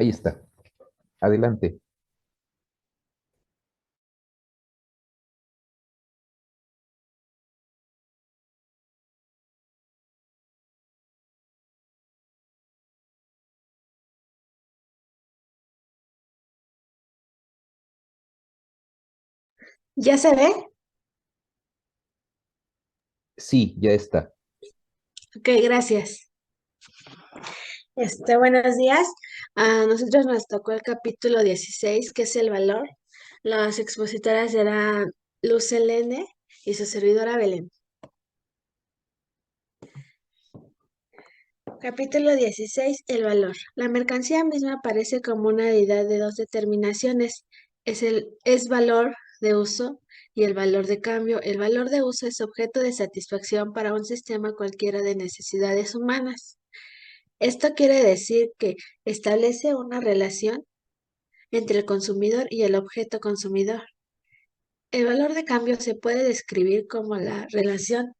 Ahí está. Adelante. ¿Ya se ve? Sí, ya está. Ok, gracias. Buenos días. A nosotros nos tocó el capítulo 16, que es el valor. Las expositoras eran Luz Helene y su servidora Belén. Capítulo 16, el valor. La mercancía misma aparece como una unidad de dos determinaciones. Es valor de uso y el valor de cambio. El valor de uso es objeto de satisfacción para un sistema cualquiera de necesidades humanas. Esto quiere decir que establece una relación entre el consumidor y el objeto consumidor. El valor de cambio se puede describir como la relación,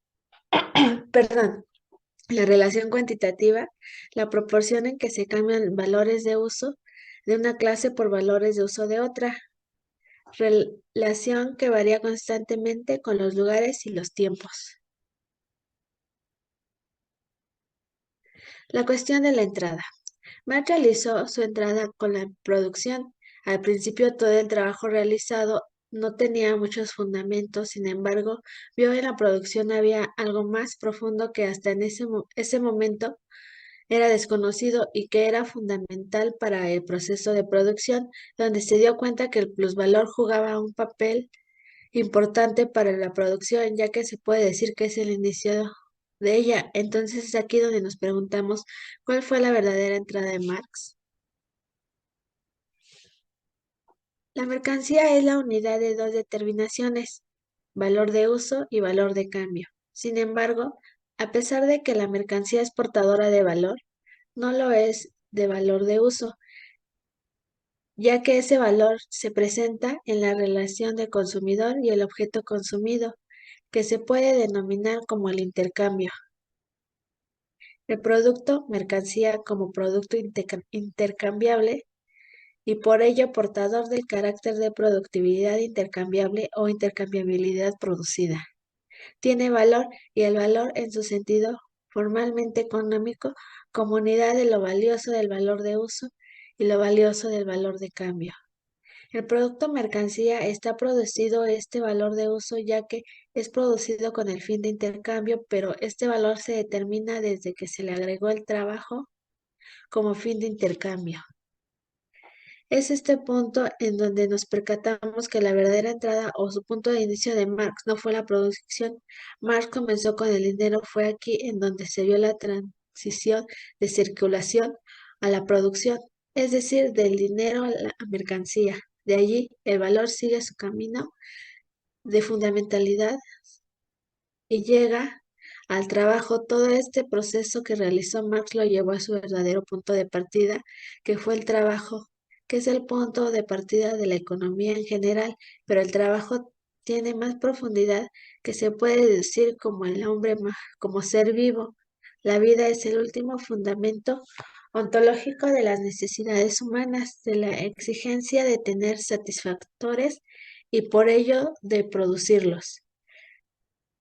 perdón, la relación cuantitativa, la proporción en que se cambian valores de uso de una clase por valores de uso de otra, relación que varía constantemente con los lugares y los tiempos. La cuestión de la entrada. Marx realizó su entrada con la producción. Al principio todo el trabajo realizado no tenía muchos fundamentos, sin embargo, vio en la producción había algo más profundo que hasta en ese momento era desconocido y que era fundamental para el proceso de producción, donde se dio cuenta que el plusvalor jugaba un papel importante para la producción, ya que se puede decir que es el inicio de ella. Entonces es aquí donde nos preguntamos cuál fue la verdadera entrada de Marx. La mercancía es la unidad de dos determinaciones, valor de uso y valor de cambio. Sin embargo, a pesar de que la mercancía es portadora de valor, no lo es de valor de uso, ya que ese valor se presenta en la relación del consumidor y el objeto consumido, que se puede denominar como el intercambio. El producto, mercancía como producto intercambiable y por ello portador del carácter de productividad intercambiable o intercambiabilidad producida. Tiene valor y el valor en su sentido formalmente económico como unidad de lo valioso del valor de uso y lo valioso del valor de cambio. El producto mercancía está producido este valor de uso ya que es producido con el fin de intercambio, pero este valor se determina desde que se le agregó el trabajo como fin de intercambio. Es este punto en donde nos percatamos que la verdadera entrada o su punto de inicio de Marx no fue la producción. Marx comenzó con el dinero, fue aquí en donde se vio la transición de circulación a la producción, es decir, del dinero a la mercancía. De allí, el valor sigue su camino de fundamentalidad y llega al trabajo. Todo este proceso que realizó Marx lo llevó a su verdadero punto de partida, que fue el trabajo, que es el punto de partida de la economía en general, pero el trabajo tiene más profundidad que se puede deducir como el hombre, como ser vivo. La vida es el último fundamento ontológico de las necesidades humanas, de la exigencia de tener satisfactores y por ello de producirlos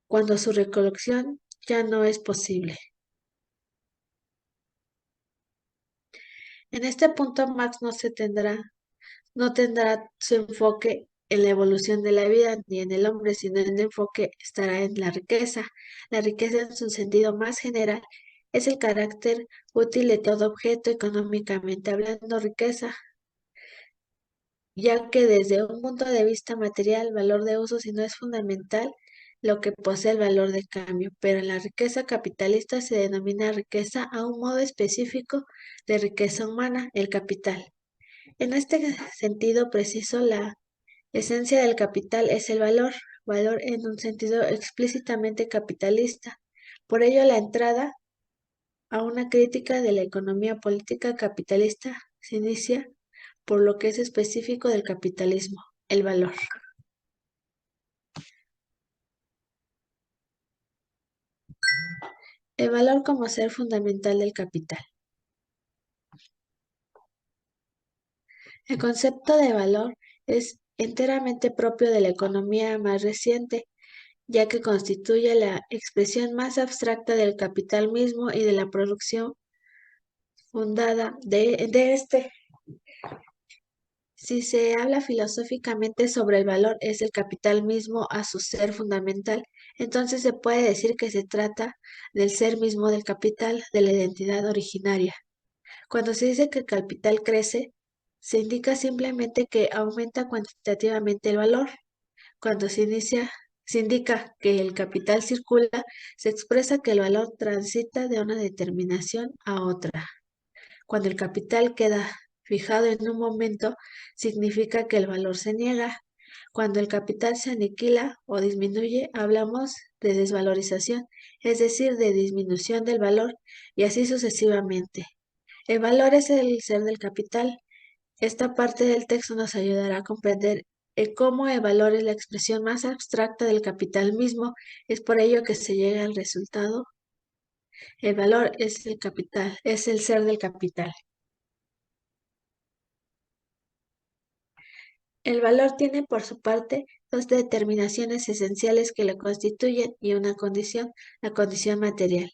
cuando su recolección ya no es posible. En este punto, Marx no tendrá su enfoque en la evolución de la vida ni en el hombre, sino en el enfoque estará en la riqueza. La riqueza en su sentido más general es el carácter útil de todo objeto económicamente hablando riqueza, ya que desde un punto de vista material, el valor de uso si no es fundamental, lo que posee el valor de cambio, pero en la riqueza capitalista se denomina riqueza a un modo específico de riqueza humana, el capital. En este sentido preciso, la esencia del capital es el valor, valor en un sentido explícitamente capitalista. Por ello, la entrada a una crítica de la economía política capitalista se inicia por lo que es específico del capitalismo, el valor. El valor como ser fundamental del capital. El concepto de valor es enteramente propio de la economía más reciente, ya que constituye la expresión más abstracta del capital mismo y de la producción fundada de este. Si se habla filosóficamente sobre el valor es el capital mismo a su ser fundamental, entonces se puede decir que se trata del ser mismo del capital, de la identidad originaria. Cuando se dice que el capital crece, se indica simplemente que aumenta cuantitativamente el valor. Cuando se indica que el capital circula, se expresa que el valor transita de una determinación a otra. Cuando el capital queda fijado en un momento, significa que el valor se niega. Cuando el capital se aniquila o disminuye, hablamos de desvalorización, es decir, de disminución del valor, y así sucesivamente. El valor es el ser del capital. Esta parte del texto nos ayudará a comprender cómo el valor es la expresión más abstracta del capital mismo. Es por ello que se llega al resultado. El valor es el capital, es el ser del capital. El valor tiene por su parte dos determinaciones esenciales que lo constituyen y una condición, la condición material.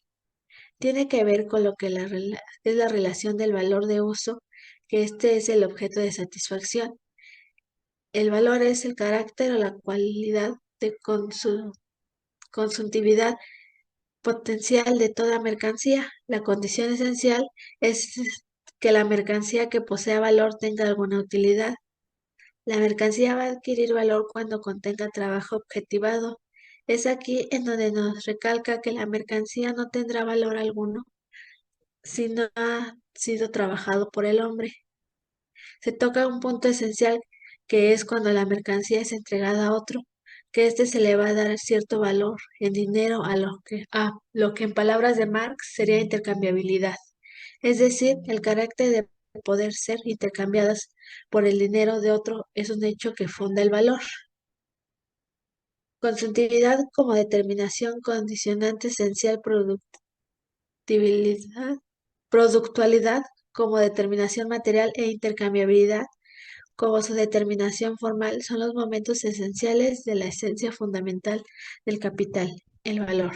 Tiene que ver con lo que es la relación del valor de uso, que este es el objeto de satisfacción. El valor es el carácter o la cualidad de consumtividad potencial de toda mercancía. La condición esencial es que la mercancía que posea valor tenga alguna utilidad. La mercancía va a adquirir valor cuando contenga trabajo objetivado. Es aquí en donde nos recalca que la mercancía no tendrá valor alguno si no ha sido trabajado por el hombre. Se toca un punto esencial que es cuando la mercancía es entregada a otro, que éste se le va a dar cierto valor en dinero a lo que en palabras de Marx sería intercambiabilidad, es decir, el carácter de poder ser intercambiadas por el dinero de otro es un hecho que funda el valor. Consumtividad como determinación condicionante esencial, productibilidad, productualidad como determinación material e intercambiabilidad como su determinación formal son los momentos esenciales de la esencia fundamental del capital, el valor.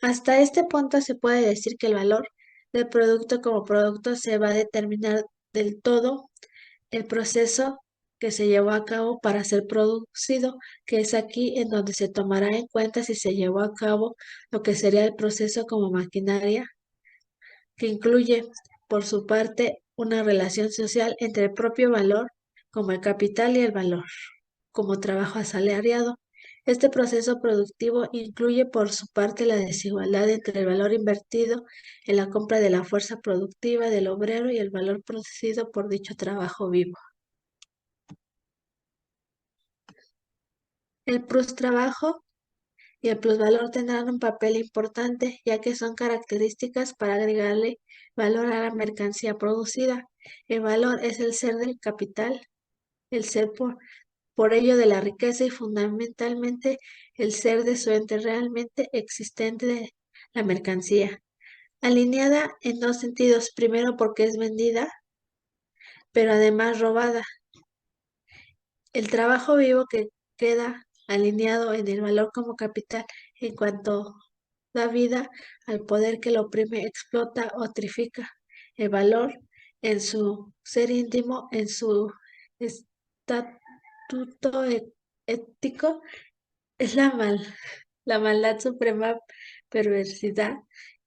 Hasta este punto se puede decir que el valor del producto como producto se va a determinar del todo el proceso que se llevó a cabo para ser producido, que es aquí en donde se tomará en cuenta si se llevó a cabo lo que sería el proceso como maquinaria, que incluye, por su parte, una relación social entre el propio valor, como el capital y el valor, como trabajo asalariado. Este proceso productivo incluye, por su parte, la desigualdad entre el valor invertido en la compra de la fuerza productiva del obrero y el valor producido por dicho trabajo vivo. El trabajo y el plusvalor tendrán un papel importante, ya que son características para agregarle valor a la mercancía producida. El valor es el ser del capital, el ser por ello de la riqueza y fundamentalmente el ser de su ente realmente existente de la mercancía. Alineada en dos sentidos, primero porque es vendida, pero además robada. El trabajo vivo que queda alineado en el valor como capital en cuanto da vida al poder que lo oprime, explota o trifica. El valor en su ser íntimo, en su estatuto ético, es la maldad suprema, perversidad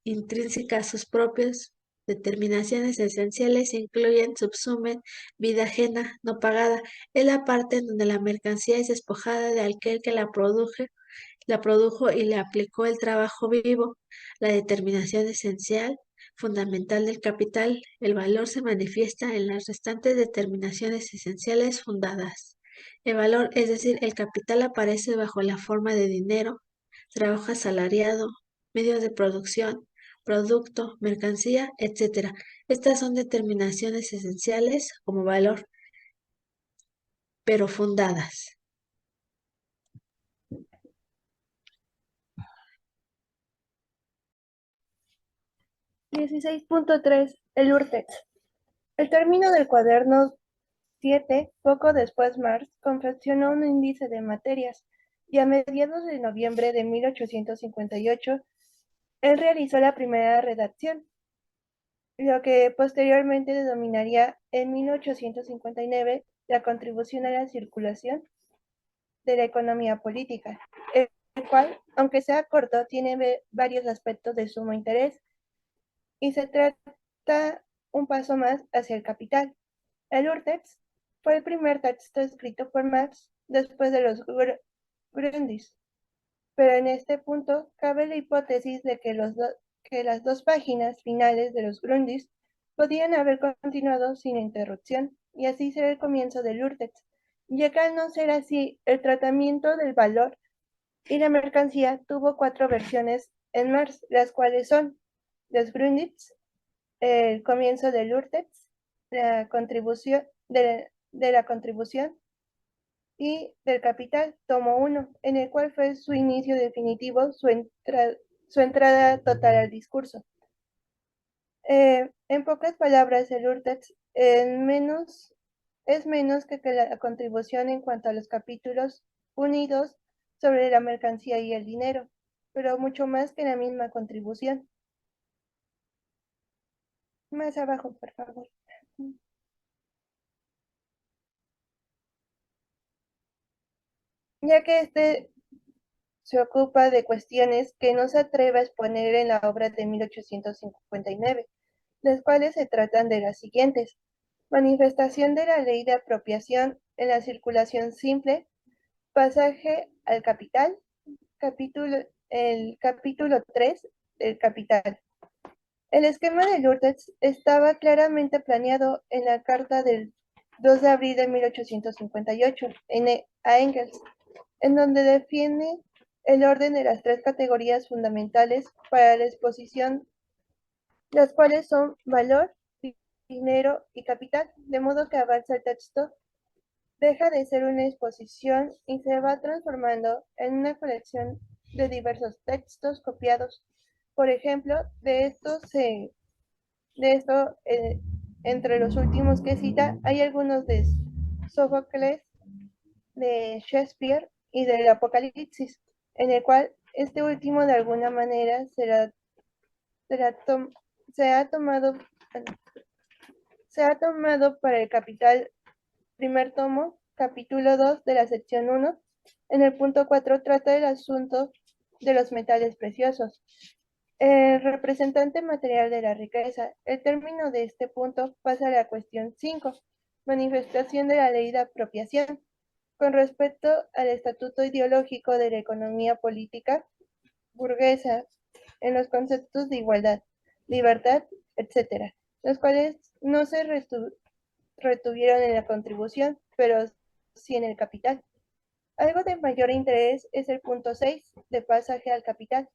intrínseca a sus propias determinaciones esenciales incluyen, subsumen, vida ajena, no pagada. Es la parte en donde la mercancía es despojada de aquel que la produjo y le aplicó el trabajo vivo, la determinación esencial, fundamental del capital. El valor se manifiesta en las restantes determinaciones esenciales fundadas. El valor, es decir, el capital aparece bajo la forma de dinero, trabajo asalariado, medios de producción, producto, mercancía, etc. Estas son determinaciones esenciales como valor, pero fundadas. 16.3. El Urtext. El término del cuaderno 7, poco después Marx confeccionó un índice de materias y a mediados de noviembre de 1858 él realizó la primera redacción, lo que posteriormente denominaría en 1859 la contribución a la circulación de la economía política, el cual, aunque sea corto, tiene varios aspectos de sumo interés y se trata un paso más hacia el capital. El Urtext fue el primer texto escrito por Marx después de los Grundrisse, pero en este punto cabe la hipótesis de que, que las dos páginas finales de los Grundrisse podían haber continuado sin interrupción y así ser el comienzo del Urtext, ya que al no ser así, el tratamiento del valor y la mercancía tuvo cuatro versiones en Marx, las cuales son los Grundrisse, el comienzo del Urtext, la contribución de la contribución y del Capital, tomo 1, en el cual fue su inicio definitivo, su entrada total al discurso. En pocas palabras, el Urtext es menos que la contribución en cuanto a los capítulos unidos sobre la mercancía y el dinero, pero mucho más que la misma contribución. Más abajo, por favor. Ya que se ocupa de cuestiones que no se atreve a exponer en la obra de 1859, las cuales se tratan de las siguientes: manifestación de la ley de apropiación en la circulación simple, pasaje al capital, el capítulo 3 del capital. El esquema de Lourdes estaba claramente planeado en la carta del 2 de abril de 1858 a Engels, en donde define el orden de las tres categorías fundamentales para la exposición, las cuales son valor, dinero y capital, de modo que avanza el texto, deja de ser una exposición y se va transformando en una colección de diversos textos copiados. Por ejemplo, entre los últimos que cita, hay algunos de Sófocles, de Shakespeare y del Apocalipsis, en el cual este último de alguna manera se ha tomado para el Capital, primer tomo, capítulo 2 de la sección 1. En el punto 4 trata el asunto de los metales preciosos. El representante material de la riqueza. El término de este punto pasa a la cuestión 5, manifestación de la ley de apropiación. Con respecto al estatuto ideológico de la economía política burguesa en los conceptos de igualdad, libertad, etc., los cuales no se retuvieron en la contribución, pero sí en el capital. Algo de mayor interés es el punto 6 de pasaje al capital,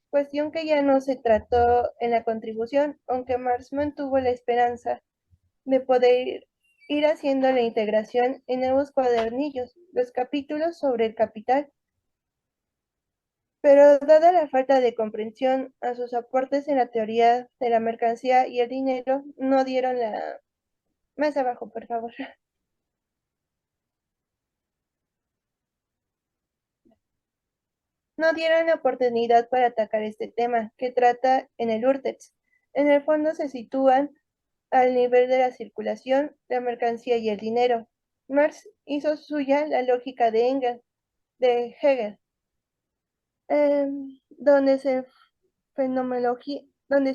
cuestión que ya no se trató en la contribución, aunque Marx mantuvo la esperanza de poder ir haciendo la integración en nuevos cuadernillos, los capítulos sobre el capital. Pero dada la falta de comprensión a sus aportes en la teoría de la mercancía y el dinero, no dieron la... Más abajo, por favor. No dieron la oportunidad para atacar este tema, que trata en el Urtext. En el fondo se sitúan al nivel de la circulación, la mercancía y el dinero. Marx hizo suya la lógica de Hegel, donde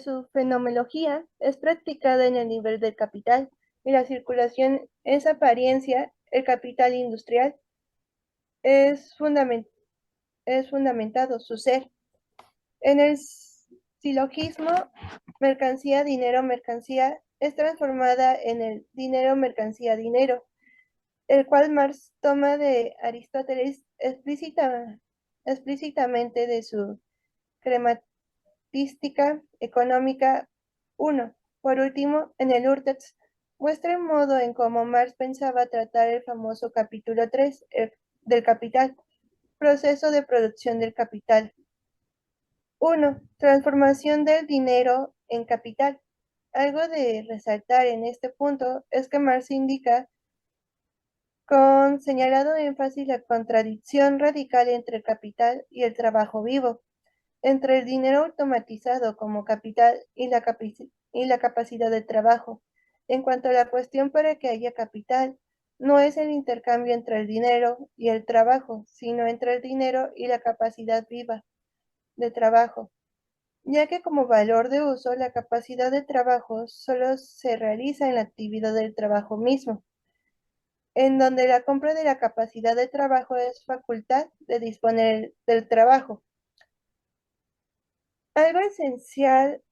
su fenomenología es practicada en el nivel del capital y la circulación es apariencia, el capital industrial es, es fundamentado su ser. En el silogismo mercancía, dinero, mercancía es transformada en el dinero, mercancía, dinero, el cual Marx toma de Aristóteles explícitamente de su crematística económica 1. Por último, en el Urtext muestra el modo en cómo Marx pensaba tratar el famoso capítulo 3 del capital, proceso de producción del capital. 1. Transformación del dinero en capital. Algo de resaltar en este punto es que Marx indica con señalado énfasis la contradicción radical entre el capital y el trabajo vivo, entre el dinero automatizado como capital y la capacidad de trabajo. En cuanto a la cuestión para que haya capital, no es el intercambio entre el dinero y el trabajo, sino entre el dinero y la capacidad viva de trabajo, ya que como valor de uso la capacidad de trabajo solo se realiza en la actividad del trabajo mismo, en donde la compra de la capacidad de trabajo es facultad de disponer del trabajo. Algo esencial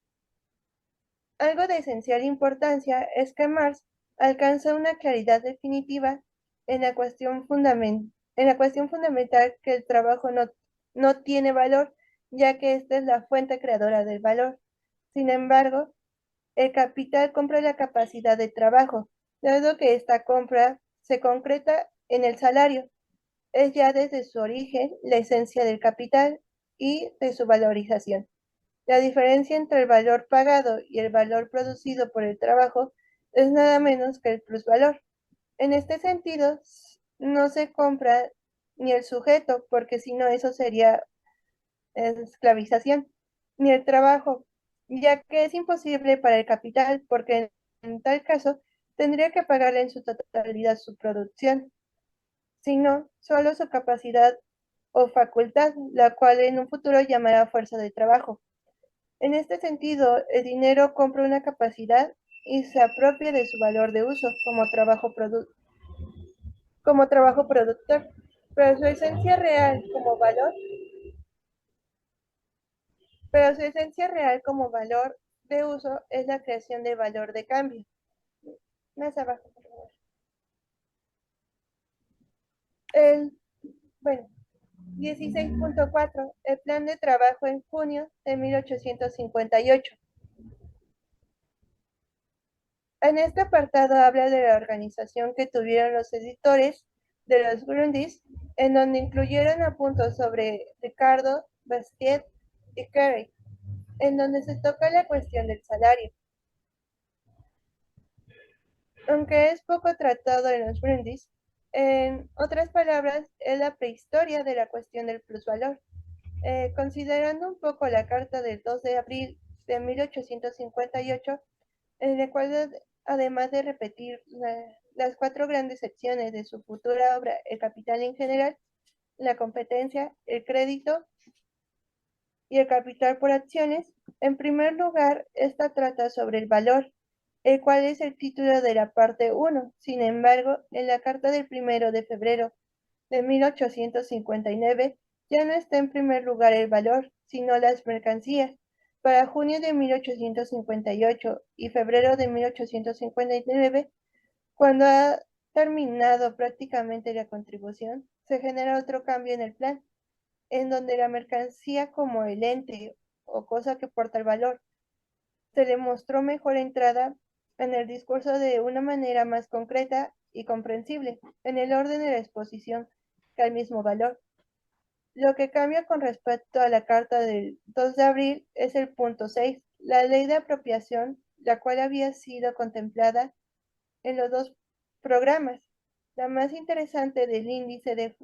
Algo de esencial importancia es que Marx alcanza una claridad definitiva en la cuestión fundamental que el trabajo no tiene valor, ya que esta es la fuente creadora del valor. Sin embargo, el capital compra la capacidad de trabajo, dado que esta compra se concreta en el salario. Es ya desde su origen la esencia del capital y de su valorización. La diferencia entre el valor pagado y el valor producido por el trabajo es nada menos que el plusvalor. En este sentido, no se compra ni el sujeto, porque si no eso sería esclavización, ni el trabajo, ya que es imposible para el capital, porque en tal caso tendría que pagarle en su totalidad su producción, sino solo su capacidad o facultad, la cual en un futuro llamará fuerza de trabajo. En este sentido, el dinero compra una capacidad y se apropia de su valor de uso como trabajo productor, pero su esencia real como valor, pero su esencia real como valor de uso es la creación de valor de cambio. Más abajo, por favor. Bueno, 16.4. El plan de trabajo en junio de 1858. En este apartado habla de la organización que tuvieron los editores de los Grundis, en donde incluyeron apuntes sobre Ricardo, Bastiat y Carey, en donde se toca la cuestión del salario. Aunque es poco tratado en los Grundis, en otras palabras, es la prehistoria de la cuestión del plusvalor. Considerando un poco la carta del 2 de abril de 1858, en la cual, además de repetir las cuatro grandes secciones de su futura obra, el capital en general, la competencia, el crédito y el capital por acciones, en primer lugar, esta trata sobre el valor, el cual es el título de la parte 1. Sin embargo, en la carta del 1 de febrero de 1859 ya no está en primer lugar el valor, sino las mercancías. Para junio de 1858 y febrero de 1859, cuando ha terminado prácticamente la contribución, se genera otro cambio en el plan, en donde la mercancía como el ente o cosa que porta el valor se le mostró mejor entrada en el discurso de una manera más concreta y comprensible, en el orden de la exposición que al mismo valor. Lo que cambia con respecto a la carta del 2 de abril es el punto 6, la ley de apropiación, la cual había sido contemplada en los dos programas. La más interesante del índice de,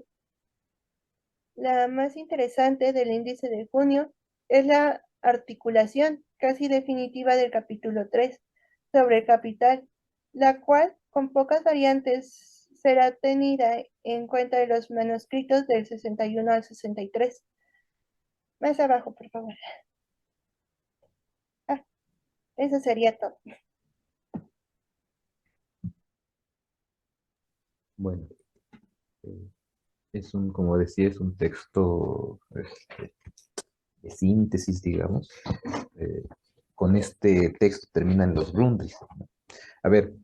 la más interesante del índice de junio es la articulación casi definitiva del capítulo 3 sobre el capital, la cual con pocas variantes será tenida en cuenta de los manuscritos del 61 al 63. Más abajo, por favor. Ah, eso sería todo. Bueno, como decía, es un texto de síntesis, digamos. Eh, con este texto terminan los Grundrisse, ¿no? A ver,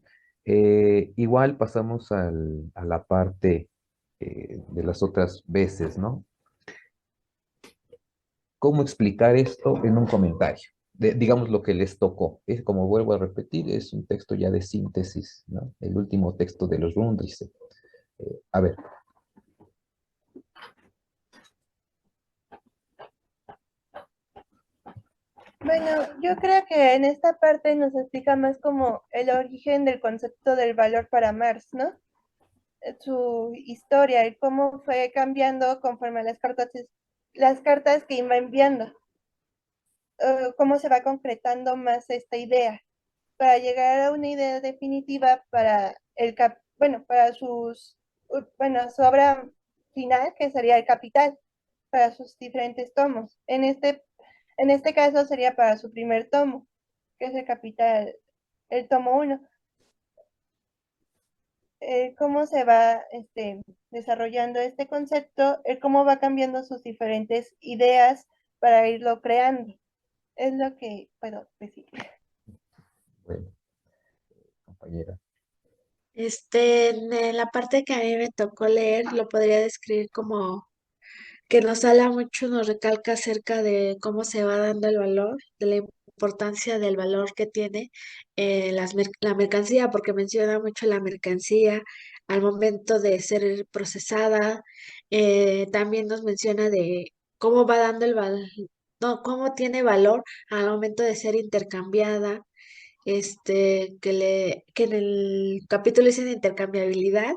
igual pasamos a la parte de las otras veces, ¿no? ¿Cómo explicar esto en un comentario? Digamos lo que les tocó. Es como vuelvo a repetir, es un texto ya de síntesis, ¿no? El último texto de los Grundrisse. A ver, Bueno, yo creo que en esta parte nos explica más como el origen del concepto del valor para Marx, ¿no? Su historia y cómo fue cambiando conforme a las cartas que iba enviando, cómo se va concretando más esta idea para llegar a una idea definitiva para bueno, para bueno, su obra final, que sería el Capital, para sus diferentes tomos. En este caso sería para su primer tomo, que es el Capital, el tomo uno. Cómo se va desarrollando este concepto, cómo va cambiando sus diferentes ideas para irlo creando. Es lo que puedo decir. Bueno, compañera. En la parte que a mí me tocó leer, lo podría describir como que nos habla mucho, nos recalca acerca de cómo se va dando el valor, de la importancia del valor que tiene la mercancía, porque menciona mucho la mercancía al momento de ser procesada. También nos menciona de cómo va dando el valor, no, cómo tiene valor al momento de ser intercambiada. Que en el capítulo dice de intercambiabilidad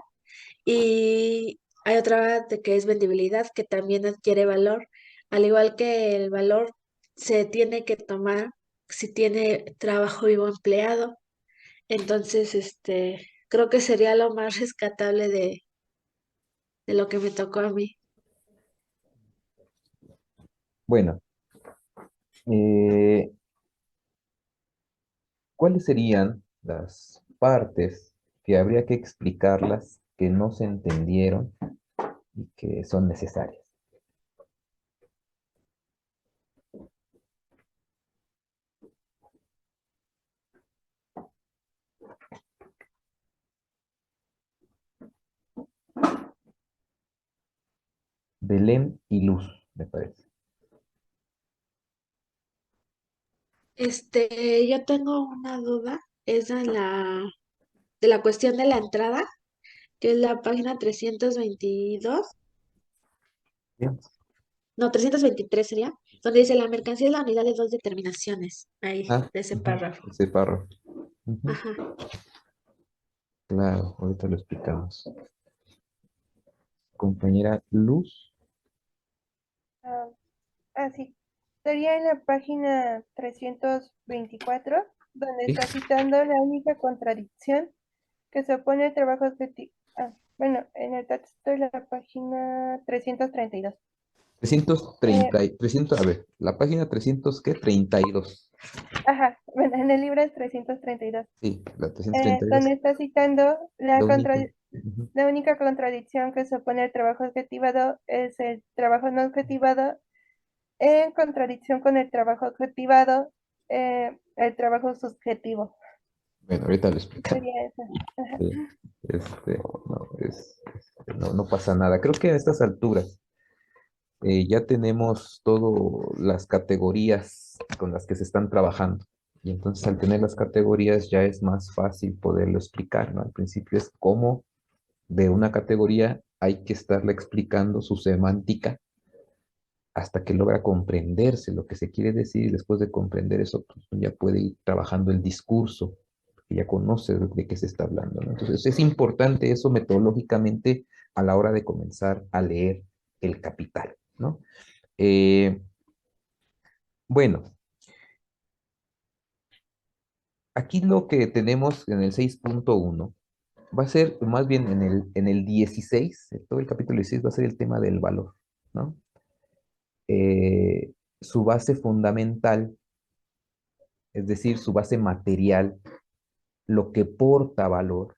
y hay otra de que es vendibilidad, que también adquiere valor, al igual que el valor se tiene que tomar si tiene trabajo vivo empleado. Entonces, creo que sería lo más rescatable de lo que me tocó a mí. Bueno, eh, ¿cuáles serían las partes que habría que explicarlas que no se entendieron y que son necesarias? Belén y Luz, me parece. Yo tengo una duda, es de la cuestión de la entrada, que es la página 322. Bien. No, 323 sería, donde dice la mercancía es la unidad de dos determinaciones, ahí, Ah, de ese ujú, párrafo. ese párrafo. Ujú, Ajá. claro, ahorita lo explicamos. Compañera Luz. Ah, sí. Sería en la página 324 donde Sí. está citando la única contradicción que se opone al trabajo objetivo. Bueno, en el texto de la página 332. 300, a ver, la página 300, ¿qué? 32. Ajá, bueno, en el libro es 332, Sí, la 332. donde está citando Lo único. Ujú. la única contradicción que se opone al trabajo objetivado es el trabajo no objetivado, en contradicción con el trabajo objetivado, el trabajo subjetivo. Bueno, ahorita lo explicamos. Sería eso. Ajá. Sí, no, no pasa nada. Creo que a estas alturas ya tenemos todas las categorías con las que se están trabajando. Y entonces al tener las categorías ya es más fácil poderlo explicar, ¿no? Al principio es cómo de una categoría hay que estarle explicando su semántica hasta que logra comprenderse lo que se quiere decir y después de comprender eso, pues, ya puede ir trabajando el discurso, que ya conoce de qué se está hablando, ¿no? Entonces es importante eso metodológicamente a la hora de comenzar a leer El Capital, ¿no? Eh, bueno, aquí lo que tenemos en el 6.1 va a ser más bien en el 16, todo el capítulo 16 va a ser el tema del valor, ¿no? Su base fundamental, es decir, su base material, lo que porta valor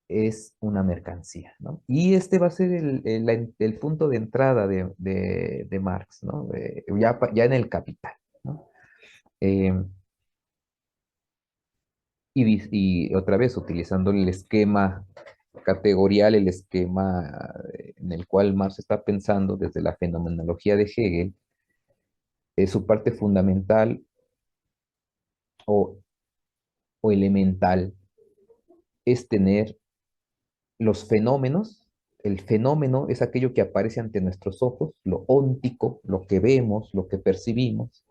es una mercancía, ¿no? Y este va a ser el punto de entrada de Marx, ¿no? Ya en el Capital, ¿no? Eh, y otra vez, utilizando el esquema categorial, el esquema en el cual Marx está pensando desde la fenomenología de Hegel, su parte fundamental o, o elemental es tener los fenómenos. El fenómeno es aquello que aparece ante nuestros ojos, lo óntico, lo que vemos, lo que percibimos,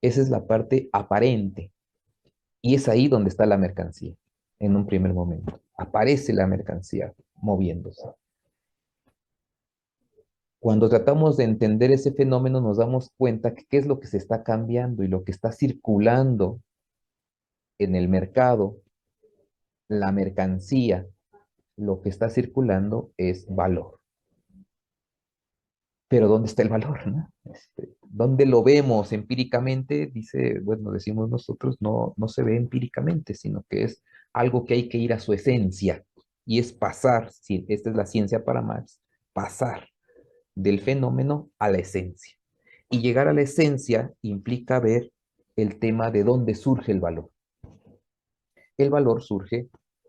Esa es la parte aparente. Y es ahí donde está la mercancía, en un primer momento. Aparece la mercancía moviéndose. Cuando tratamos de entender ese fenómeno, nos damos cuenta que qué es lo que se está cambiando y lo que está circulando en el mercado, la mercancía, lo que está circulando es valor. Pero ¿dónde está el valor, no? ¿Dónde lo vemos empíricamente? Dice, bueno, decimos nosotros, no se ve empíricamente, sino que es algo que hay que ir a su esencia y es pasar, si esta es la ciencia para Marx, pasar del fenómeno a la esencia. Y llegar a la esencia implica ver el tema de dónde surge el valor. El valor surge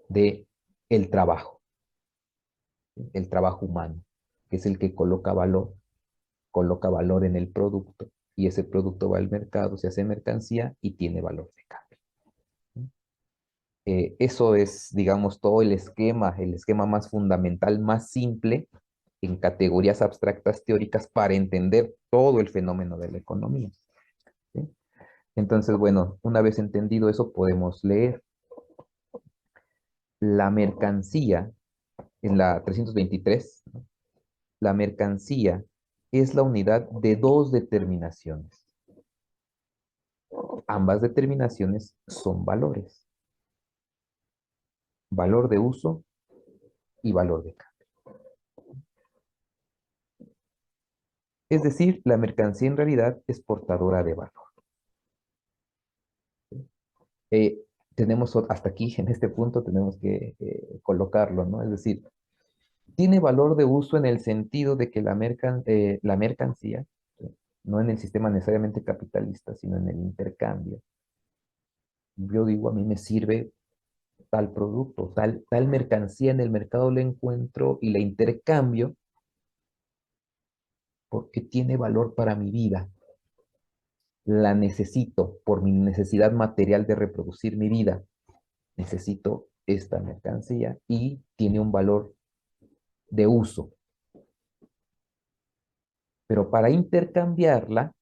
de el trabajo humano, que es el que coloca valor en el producto y ese producto va al mercado, se hace mercancía y tiene valor de cambio. Eso es, digamos, todo el esquema más fundamental, más simple en categorías abstractas teóricas para entender todo el fenómeno de la economía. ¿Sí? Entonces, bueno, una vez entendido eso, podemos leer la mercancía en la 323, ¿no? La mercancía es la unidad de dos determinaciones. Ambas determinaciones son valores. Valor de uso y valor de cambio. Es decir, la mercancía en realidad es portadora de valor. Eh, hasta aquí, en este punto, tenemos que colocarlo, ¿no? Es decir, tiene valor de uso en el sentido de que la mercancía, ¿sí? No en el sistema necesariamente capitalista, sino en el intercambio. Yo digo, a mí me sirve tal producto, tal mercancía en el mercado la encuentro y la intercambio porque tiene valor para mi vida. La necesito por mi necesidad material de reproducir mi vida. Necesito esta mercancía y tiene un valor de uso. Pero para intercambiarla,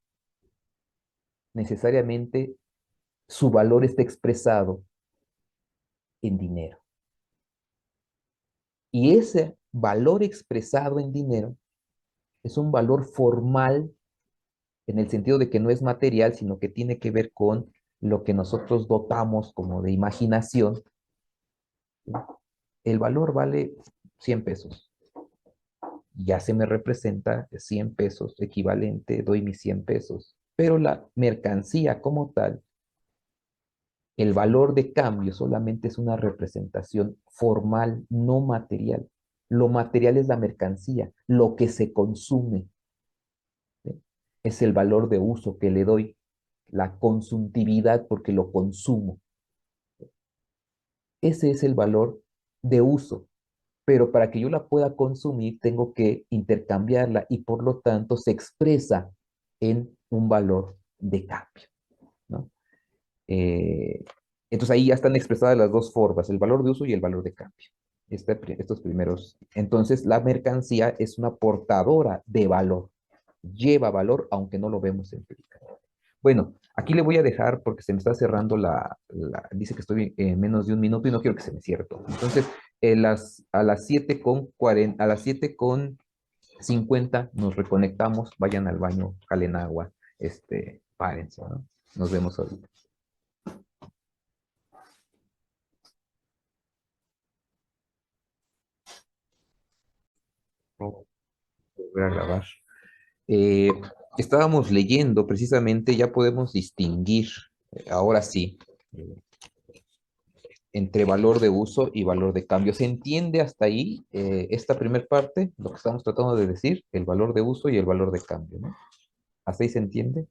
necesariamente su valor está expresado en dinero. Y ese valor expresado en dinero es un valor formal en el sentido de que no es material, sino que tiene que ver con lo que nosotros dotamos como de imaginación. El valor vale 100 pesos. Ya se me representa 100 pesos equivalente, doy mis 100 pesos. Pero la mercancía como tal, el valor de cambio solamente es una representación formal, no material. Lo material es la mercancía, lo que se consume. ¿Sí? Es el valor de uso que le doy, la consumtividad porque lo consumo. Ese es el valor de uso. Pero para que yo la pueda consumir, tengo que intercambiarla y por lo tanto se expresa en un valor de cambio, ¿no? Eh, entonces ahí ya están expresadas las dos formas, el valor de uso y el valor de cambio. Estos primeros. Entonces la mercancía es una portadora de valor, lleva valor aunque no lo vemos empíricamente. Bueno, aquí le voy a dejar porque se me está cerrando dice que estoy en menos de un minuto y no quiero que se me cierre todo. Entonces, a las 7:40, a las 7:50 nos reconectamos, vayan al baño, jalen agua, párense, ¿no? Nos vemos ahorita. Voy a volver a grabar. Eh, Estábamos leyendo precisamente, ya podemos distinguir, ahora sí, eh, entre valor de uso y valor de cambio. ¿Se entiende hasta ahí esta primera parte, lo que estamos tratando de decir, el valor de uso y el valor de cambio, ¿no? ¿Hasta ahí se entiende?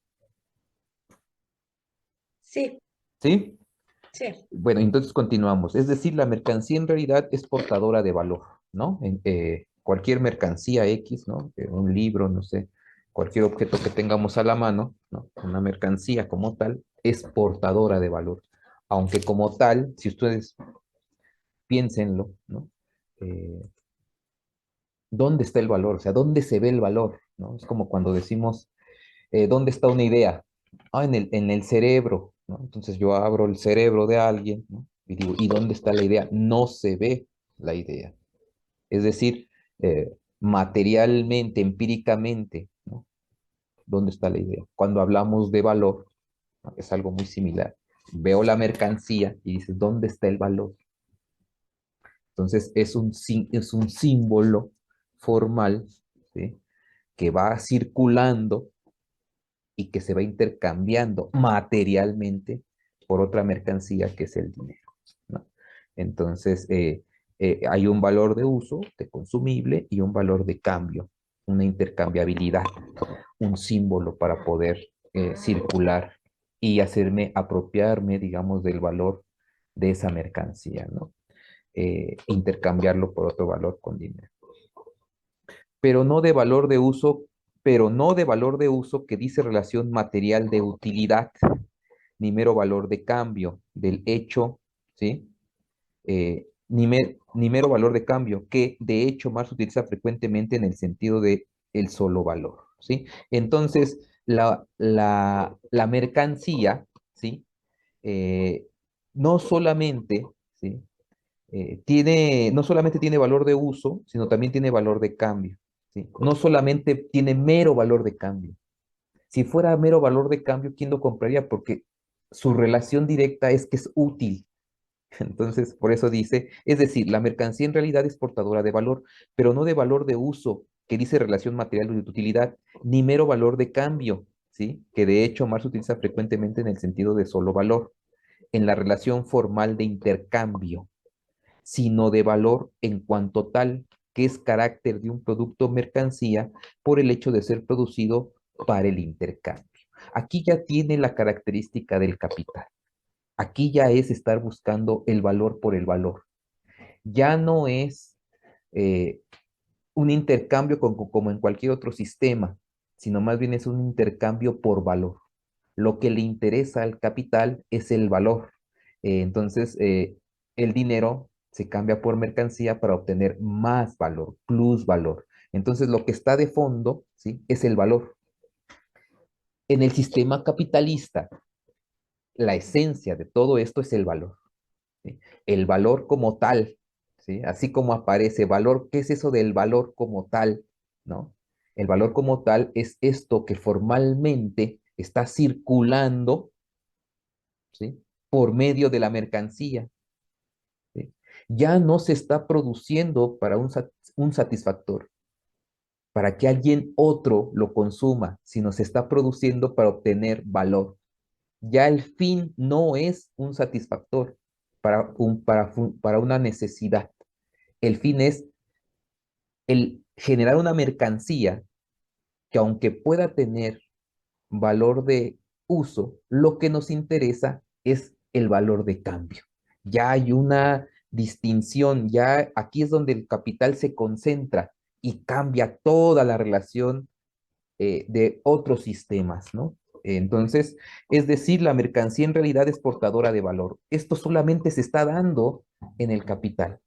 Sí, ¿Sí? sí. Bueno, entonces continuamos. Es decir, la mercancía en realidad es portadora de valor, ¿no? Cualquier mercancía X, ¿no? Un libro, no sé, cualquier objeto que tengamos a la mano, ¿no? Una mercancía como tal es portadora de valor. Aunque como tal, si ustedes piénsenlo, ¿no? Eh, ¿Dónde está el valor? O sea, ¿dónde se ve el valor? ¿No? Es como cuando decimos, ¿dónde está una idea? en el cerebro, ¿no? Entonces yo abro el cerebro de alguien, ¿no? Y digo, ¿y dónde está la idea? No se ve la idea. Es decir, materialmente, empíricamente, ¿no? ¿Dónde está la idea? Cuando hablamos de valor, ¿no? Es algo muy similar. Veo la mercancía y dices, ¿dónde está el valor? Entonces es un símbolo formal, ¿sí? Que va circulando y que se va intercambiando materialmente por otra mercancía que es el dinero, ¿no? Entonces, hay un valor de uso, de consumible, y un valor de cambio, una intercambiabilidad, un símbolo para poder circular y hacerme apropiarme, digamos, del valor de esa mercancía, ¿no? Intercambiarlo por otro valor con dinero. Pero no de valor de uso, pero no de valor de uso que dice relación material de utilidad, ni mero valor de cambio del hecho, ¿sí? Ni mero valor de cambio, que de hecho Marx utiliza frecuentemente en el sentido de el solo valor, ¿sí? Entonces, la mercancía, ¿sí? Eh, no solamente, ¿sí? No solamente tiene valor de uso, sino también tiene valor de cambio, ¿sí? No solamente tiene mero valor de cambio. Si fuera mero valor de cambio, ¿quién lo compraría? Porque su relación directa es que es útil. Entonces, por eso dice, es decir, la mercancía en realidad es portadora de valor, pero no de valor de uso, que dice relación material de utilidad, ni mero valor de cambio, ¿sí? Que de hecho Marx utiliza frecuentemente en el sentido de solo valor, en la relación formal de intercambio, sino de valor en cuanto tal, que es carácter de un producto o mercancía por el hecho de ser producido para el intercambio. Aquí ya tiene la característica del capital. Aquí ya es estar buscando el valor por el valor. Ya no es eh, un intercambio como en cualquier otro sistema, sino más bien es un intercambio por valor. Lo que le interesa al capital es el valor. Entonces, el dinero se cambia por mercancía para obtener más valor, plus valor. Entonces, lo que está de fondo, ¿sí? Es el valor. En el sistema capitalista, la esencia de todo esto es el valor, ¿sí? El valor como tal, ¿sí? Así como aparece valor, ¿qué es eso del valor como tal? ¿No? El valor como tal es esto que formalmente está circulando, ¿sí? Por medio de la mercancía, ¿sí? Ya no se está produciendo para un satisfactor, para que alguien otro lo consuma, sino se está produciendo para obtener valor. Ya el fin no es un satisfactor para una necesidad. El fin es el generar una mercancía que aunque pueda tener valor de uso, lo que nos interesa es el valor de cambio. Ya hay una distinción, ya aquí es donde el capital se concentra y cambia toda la relación de otros sistemas, ¿no? Entonces, es decir, la mercancía en realidad es portadora de valor. Esto solamente se está dando en el capital,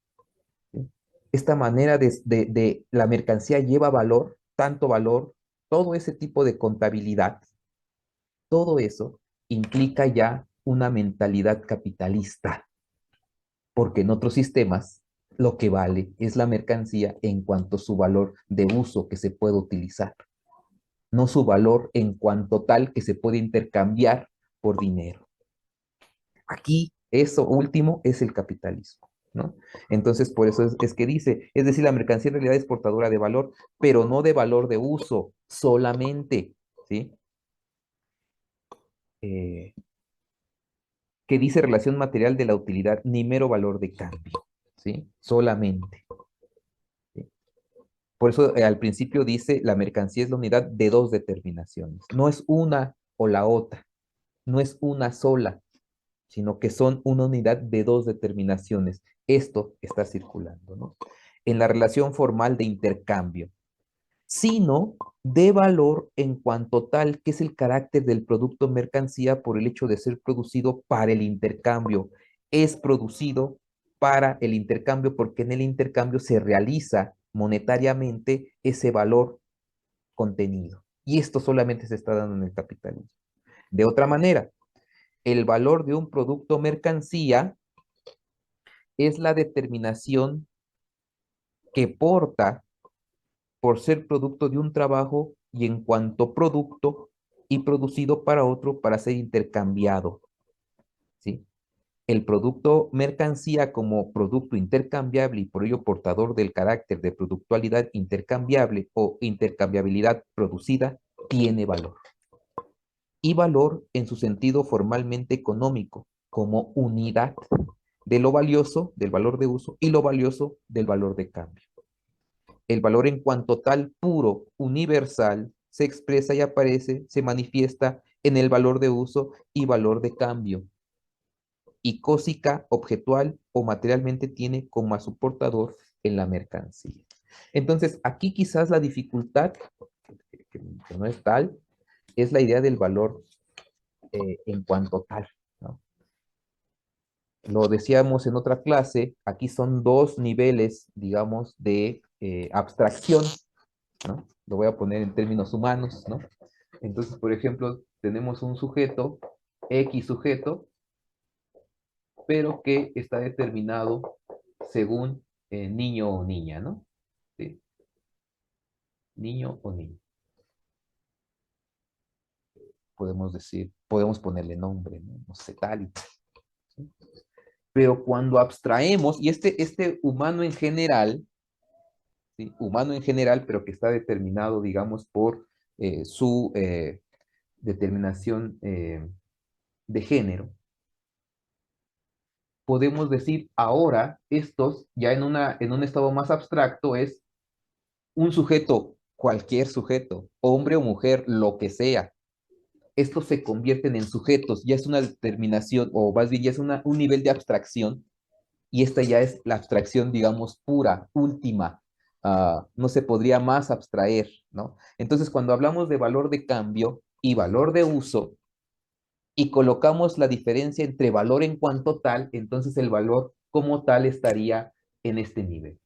¿sí? Esta manera de la mercancía lleva valor, tanto valor, todo ese tipo de contabilidad, todo eso implica ya una mentalidad capitalista, porque en otros sistemas lo que vale es la mercancía en cuanto a su valor de uso que se puede utilizar, no su valor en cuanto tal que se puede intercambiar por dinero. Aquí, eso último es el capitalismo, ¿no? Entonces, por eso es que dice, es decir, la mercancía en realidad es portadora de valor, pero no de valor de uso solamente, ¿sí? Eh, que dice relación material de la utilidad, ni mero valor de cambio, ¿sí? Solamente, ¿sí? Por eso al principio dice, la mercancía es la unidad de dos determinaciones, no es una o la otra, no es una sola, sino que son una unidad de dos determinaciones. Esto está circulando, ¿no? En la relación formal de intercambio, sino de valor en cuanto tal, que es el carácter del producto mercancía por el hecho de ser producido para el intercambio. Es producido para el intercambio porque en el intercambio se realiza monetariamente ese valor contenido. Y esto solamente se está dando en el capitalismo. De otra manera, el valor de un producto o mercancía es la determinación que porta por ser producto de un trabajo y en cuanto producto y producido para otro para ser intercambiado, ¿sí? El producto mercancía como producto intercambiable y por ello portador del carácter de productualidad intercambiable o intercambiabilidad producida tiene valor. Y valor en su sentido formalmente económico, como unidad de lo valioso, del valor de uso, y lo valioso del valor de cambio. El valor en cuanto tal puro, universal, se expresa y aparece, se manifiesta en el valor de uso y valor de cambio. Y cósica, objetual o materialmente tiene como a su portador en la mercancía. Entonces, aquí quizás la dificultad, que no es tal, es la idea del valor en cuanto tal, ¿no? Lo decíamos en otra clase, aquí son dos niveles, digamos, de abstracción, ¿no? Lo voy a poner en términos humanos, ¿no? Entonces, por ejemplo, tenemos un sujeto, X sujeto, pero que está determinado según niño o niña, ¿no? ¿Sí? Niño o niña. Podemos decir, podemos ponerle nombre, ¿no? No sé, tal y tal, ¿sí? Pero cuando abstraemos, y este humano en general, ¿sí? Humano en general, pero que está determinado, digamos, por su determinación de género, podemos decir ahora, estos, ya en un estado más abstracto, es un sujeto, cualquier sujeto, hombre o mujer, lo que sea. Estos se convierten en sujetos, ya es una determinación, o más bien ya es un nivel de abstracción, y esta ya es la abstracción, digamos, pura, última. No se podría más abstraer, ¿no? Entonces, cuando hablamos de valor de cambio y valor de uso, y colocamos la diferencia entre valor en cuanto tal, entonces el valor como tal estaría en este nivel.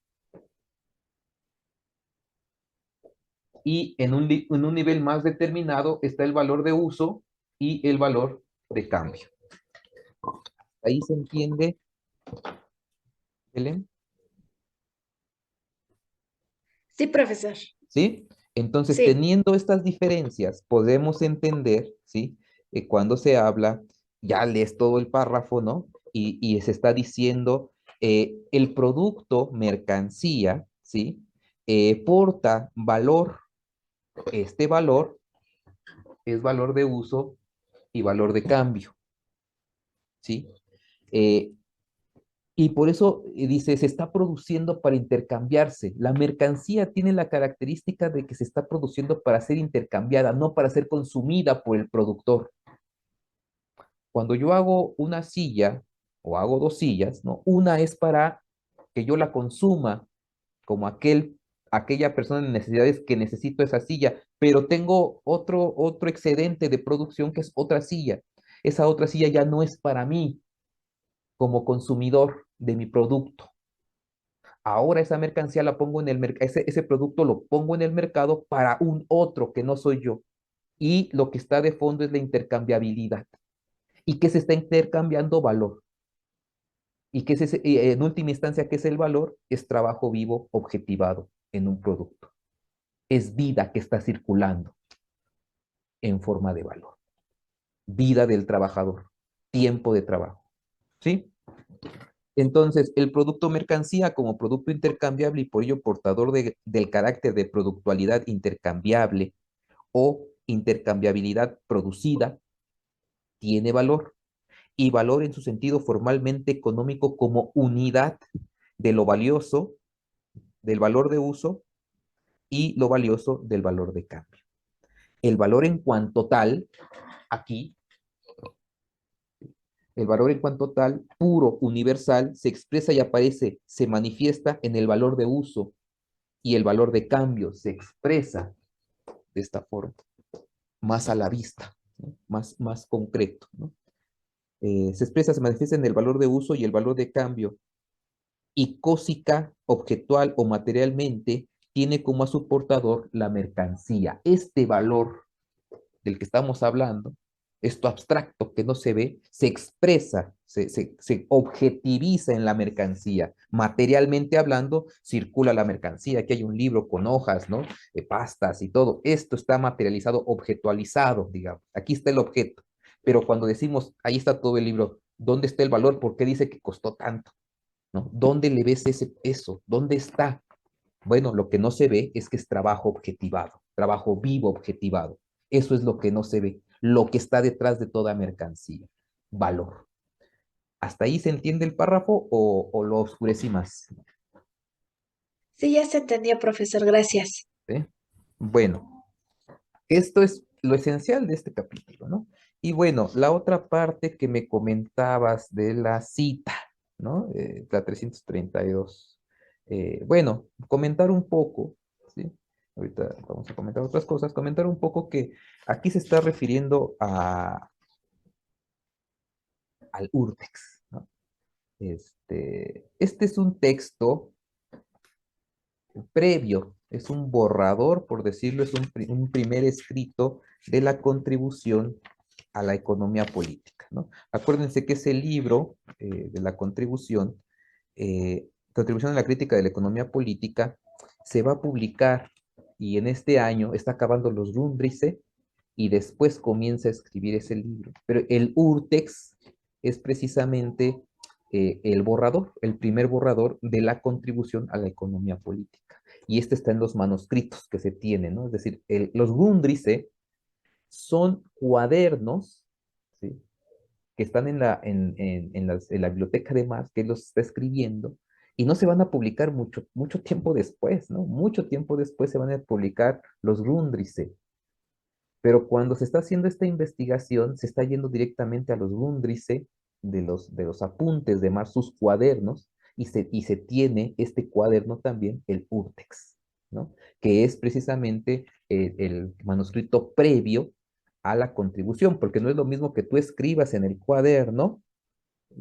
Y en un nivel más determinado está el valor de uso y el valor de cambio. Ahí se entiende, Helen, Sí, profesor. ¿sí? Entonces, Sí. teniendo estas diferencias, podemos entender, ¿sí? Cuando se habla, ya lees todo el párrafo, ¿no? Y se está diciendo, el producto, mercancía, ¿sí? Porta valor. Este valor es valor de uso y valor de cambio, ¿sí? Eh, y por eso dice, se está produciendo para intercambiarse. La mercancía tiene la característica de que se está produciendo para ser intercambiada, no para ser consumida por el productor. Cuando yo hago una silla o hago dos sillas, ¿no? Una es para que yo la consuma como aquella persona en necesidades que necesito esa silla, pero tengo otro excedente de producción que es otra silla. Esa otra silla ya no es para mí como consumidor de mi producto. Ahora esa mercancía la pongo en el mercado, ese producto lo pongo en el mercado para un otro que no soy yo. Y lo que está de fondo es la intercambiabilidad. ¿Y que se está intercambiando? Valor. ¿Y que es en última instancia, qué es el valor? Es trabajo vivo objetivado en un producto. Es vida que está circulando en forma de valor. Vida del trabajador, tiempo de trabajo. ¿Sí? Entonces, el producto mercancía como producto intercambiable y por ello portador del carácter de productualidad intercambiable o intercambiabilidad producida, tiene valor. Y valor en su sentido formalmente económico como unidad de lo valioso, del valor de uso y lo valioso del valor de cambio. El valor en cuanto tal, aquí, el valor en cuanto tal, puro, universal, se expresa y aparece, se manifiesta en el valor de uso y el valor de cambio se expresa de esta forma, más a la vista, ¿no? Más concreto, ¿no? Se expresa, se manifiesta en el valor de uso y el valor de cambio, y cósica, objetual o materialmente, tiene como a su portador la mercancía. Este valor del que estamos hablando Esto abstracto que no se ve, se expresa, se objetiviza en la mercancía. Materialmente hablando, circula la mercancía. Aquí hay un libro con hojas, ¿no? Pastas y todo. Esto está materializado, objetualizado, digamos. Aquí está el objeto. Pero cuando decimos, ahí está todo el libro, ¿dónde está el valor? ¿Por qué dice que costó tanto? ¿No? ¿Dónde le ves eso? ¿Dónde está? Bueno, lo que no se ve es que es trabajo objetivado, trabajo vivo objetivado. Eso es lo que no se ve, lo que está detrás de toda mercancía, valor. ¿Hasta ahí se entiende el párrafo o lo oscurecí más? Sí, ya se entendió, profesor, gracias. ¿Sí? Bueno, esto es lo esencial de este capítulo, ¿no? Y bueno, la otra parte que me comentabas de la cita, ¿no? La 332. Bueno, comentar un poco, ¿sí? Ahorita vamos a comentar otras cosas, comentar un poco que aquí se está refiriendo al úrtex, ¿no? Este es un texto previo, es un borrador, por decirlo, es un primer escrito de la contribución a la economía política, ¿no? Acuérdense que ese libro de la contribución a la crítica de la economía política, se va a publicar y en este año está acabando los Grundrisse y después comienza a escribir ese libro. Pero el Urtext es precisamente el borrador, el primer borrador de la contribución a la economía política. Y este está en los manuscritos que se tienen, ¿no? Es decir, los Grundrisse son cuadernos, ¿sí? Que están en la biblioteca de Marx, que él los está escribiendo, y no se van a publicar mucho tiempo después, ¿no? Mucho tiempo después se van a publicar los Grundrisse. Pero cuando se está haciendo esta investigación, se está yendo directamente a los Grundrisse de los apuntes de Marx, sus cuadernos, y se tiene este cuaderno también, el Urtext, ¿no? Que es precisamente el manuscrito previo a la contribución, porque no es lo mismo que tú escribas en el cuaderno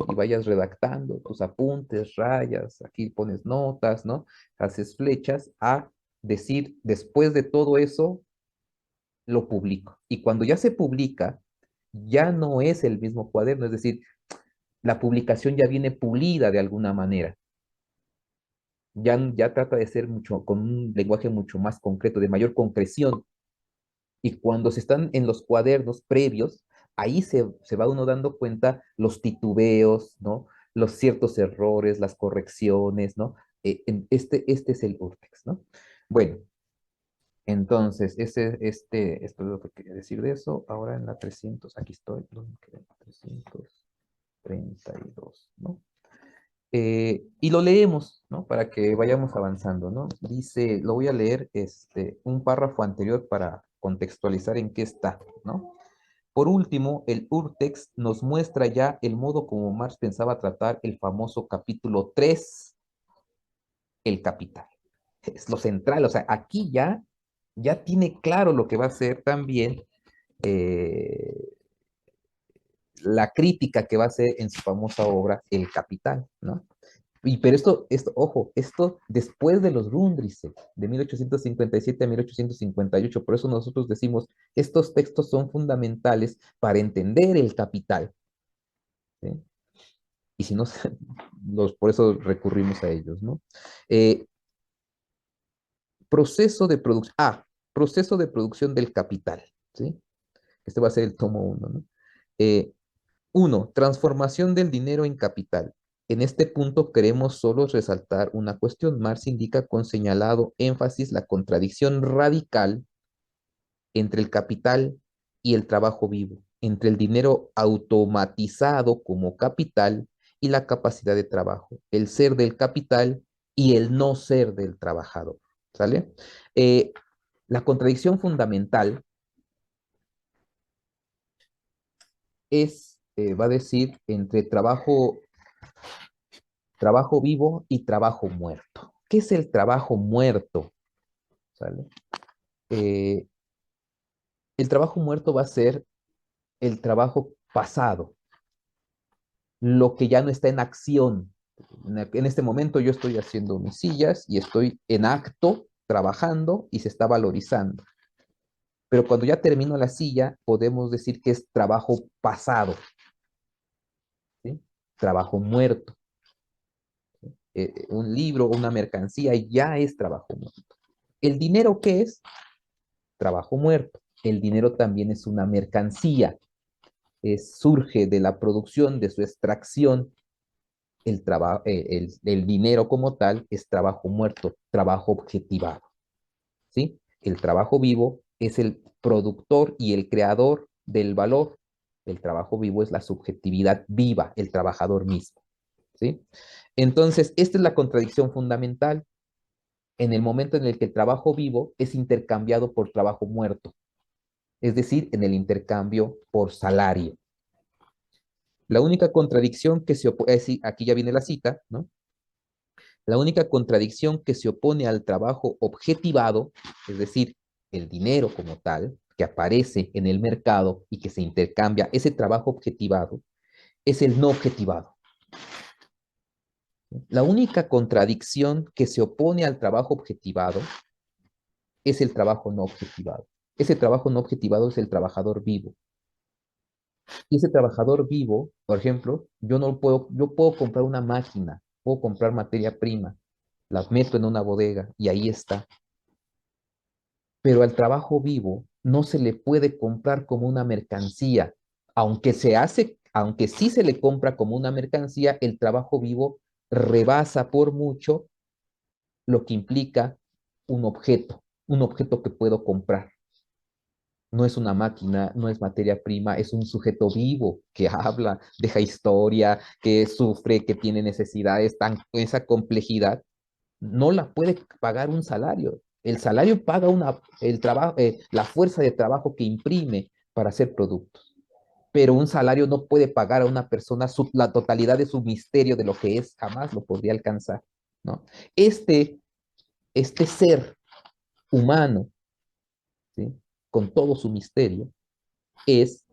y vayas redactando tus apuntes, rayas, aquí pones notas, ¿no? Haces flechas, a decir, después de todo eso, lo publico. Y cuando ya se publica, ya no es el mismo cuaderno, es decir, la publicación ya viene pulida de alguna manera. Ya trata de ser con un lenguaje mucho más concreto, de mayor concreción. Y cuando se están en los cuadernos previos, ahí se va uno dando cuenta los titubeos, ¿no? Los ciertos errores, las correcciones, ¿no? Este es el Urtext, ¿no? Bueno, entonces, esto es lo que quería decir de eso. Ahora en la 300, aquí estoy, ¿dónde quedé? 332, ¿no? Y lo leemos, ¿no? Para que vayamos avanzando, ¿no? Dice, lo voy a leer un párrafo anterior para contextualizar en qué está, ¿no? Por último, el Urtext nos muestra ya el modo como Marx pensaba tratar el famoso capítulo 3, el capital. Es lo central, o sea, aquí ya tiene claro lo que va a ser también eh, la crítica que va a hacer en su famosa obra El Capital, ¿no? Pero ojo, esto después de los Grundrisse, de 1857 a 1858, por eso nosotros decimos, estos textos son fundamentales para entender el capital, ¿sí? Y si no, por eso recurrimos a ellos, ¿no? Eh, proceso de producción del capital, ¿sí? Este va a ser el tomo 1, ¿no? Eh, 1. Transformación del dinero en capital. En este punto queremos solo resaltar una cuestión. Marx indica con señalado énfasis la contradicción radical entre el capital y el trabajo vivo, entre el dinero automatizado como capital y la capacidad de trabajo, el ser del capital y el no ser del trabajador. ¿Sale? Eh, la contradicción fundamental va a decir, entre trabajo vivo y trabajo muerto. ¿Qué es el trabajo muerto? ¿Sale? Eh, el trabajo muerto va a ser el trabajo pasado, lo que ya no está en acción. En este momento yo estoy haciendo mis sillas y estoy en acto, trabajando y se está valorizando. Pero cuando ya termino la silla, podemos decir que es trabajo pasado, ¿sí? Trabajo muerto. Un libro, una mercancía ya es trabajo muerto. ¿El dinero qué es? Trabajo muerto. El dinero también es una mercancía. Surge de la producción, de su extracción. El dinero como tal es trabajo muerto, trabajo objetivado. ¿Sí? El trabajo vivo es el productor y el creador del valor. El trabajo vivo es la subjetividad viva, el trabajador mismo. ¿Sí? Entonces, esta es la contradicción fundamental en el momento en el que el trabajo vivo es intercambiado por trabajo muerto, es decir, en el intercambio por salario. La única contradicción que se opone, aquí ya viene la cita, ¿no? La única contradicción que se opone al trabajo objetivado, es decir, el dinero como tal, que aparece en el mercado y que se intercambia, ese trabajo objetivado, es el no objetivado. La única contradicción que se opone al trabajo objetivado es el trabajo no objetivado. Ese trabajo no objetivado es el trabajador vivo. Y ese trabajador vivo, por ejemplo, yo puedo comprar una máquina, puedo comprar materia prima, las meto en una bodega y ahí está. Pero al trabajo vivo no se le puede comprar como una mercancía. Aunque sí se le compra como una mercancía, el trabajo vivo rebasa por mucho lo que implica un objeto que puedo comprar. No es una máquina, no es materia prima, es un sujeto vivo que habla, deja historia, que sufre, que tiene necesidades, esa complejidad no la puede pagar un salario. El salario paga la fuerza de trabajo que imprime para hacer productos. Pero un salario no puede pagar a una persona la totalidad de su misterio de lo que es, jamás lo podría alcanzar, ¿no? Este, este ser humano, ¿sí? Con todo su misterio, es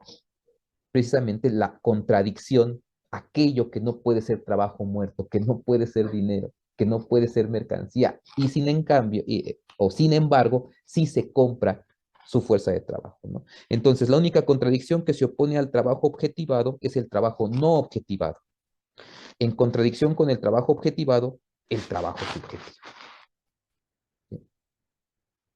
precisamente la contradicción, aquello que no puede ser trabajo muerto, que no puede ser dinero, que no puede ser mercancía, y sin embargo, sí se compra su fuerza de trabajo, ¿no? Entonces, la única contradicción que se opone al trabajo objetivado es el trabajo no objetivado. En contradicción con el trabajo objetivado, el trabajo subjetivo.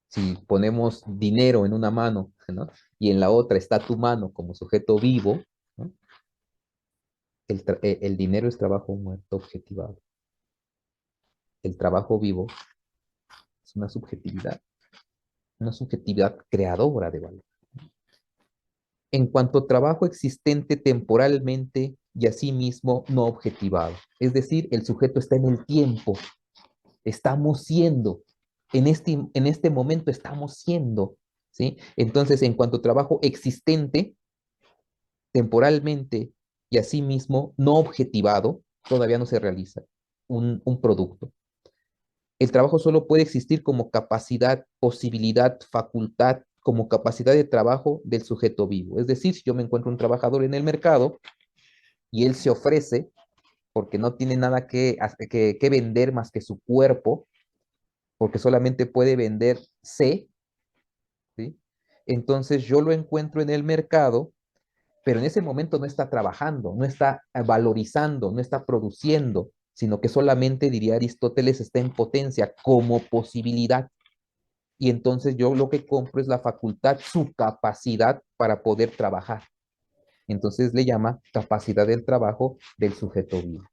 Si ponemos dinero en una mano, ¿no? Y en la otra está tu mano como sujeto vivo, ¿no? El dinero es trabajo muerto objetivado. El trabajo vivo es una subjetividad creadora de valor. En cuanto a trabajo existente temporalmente y asimismo no objetivado. Es decir, el sujeto está en el tiempo. Estamos siendo. En este momento estamos siendo. ¿Sí? Entonces, en cuanto a trabajo existente temporalmente y asimismo no objetivado, todavía no se realiza un producto. El trabajo solo puede existir como capacidad, posibilidad, facultad, como capacidad de trabajo del sujeto vivo. Es decir, si yo me encuentro un trabajador en el mercado y él se ofrece porque no tiene nada que vender más que su cuerpo, porque solamente puede vender ¿sí? Entonces yo lo encuentro en el mercado, pero en ese momento no está trabajando, no está valorizando, no está produciendo, sino que solamente, diría Aristóteles, está en potencia como posibilidad. Y entonces yo lo que compro es la facultad, su capacidad para poder trabajar. Entonces le llama capacidad del trabajo del sujeto vivo,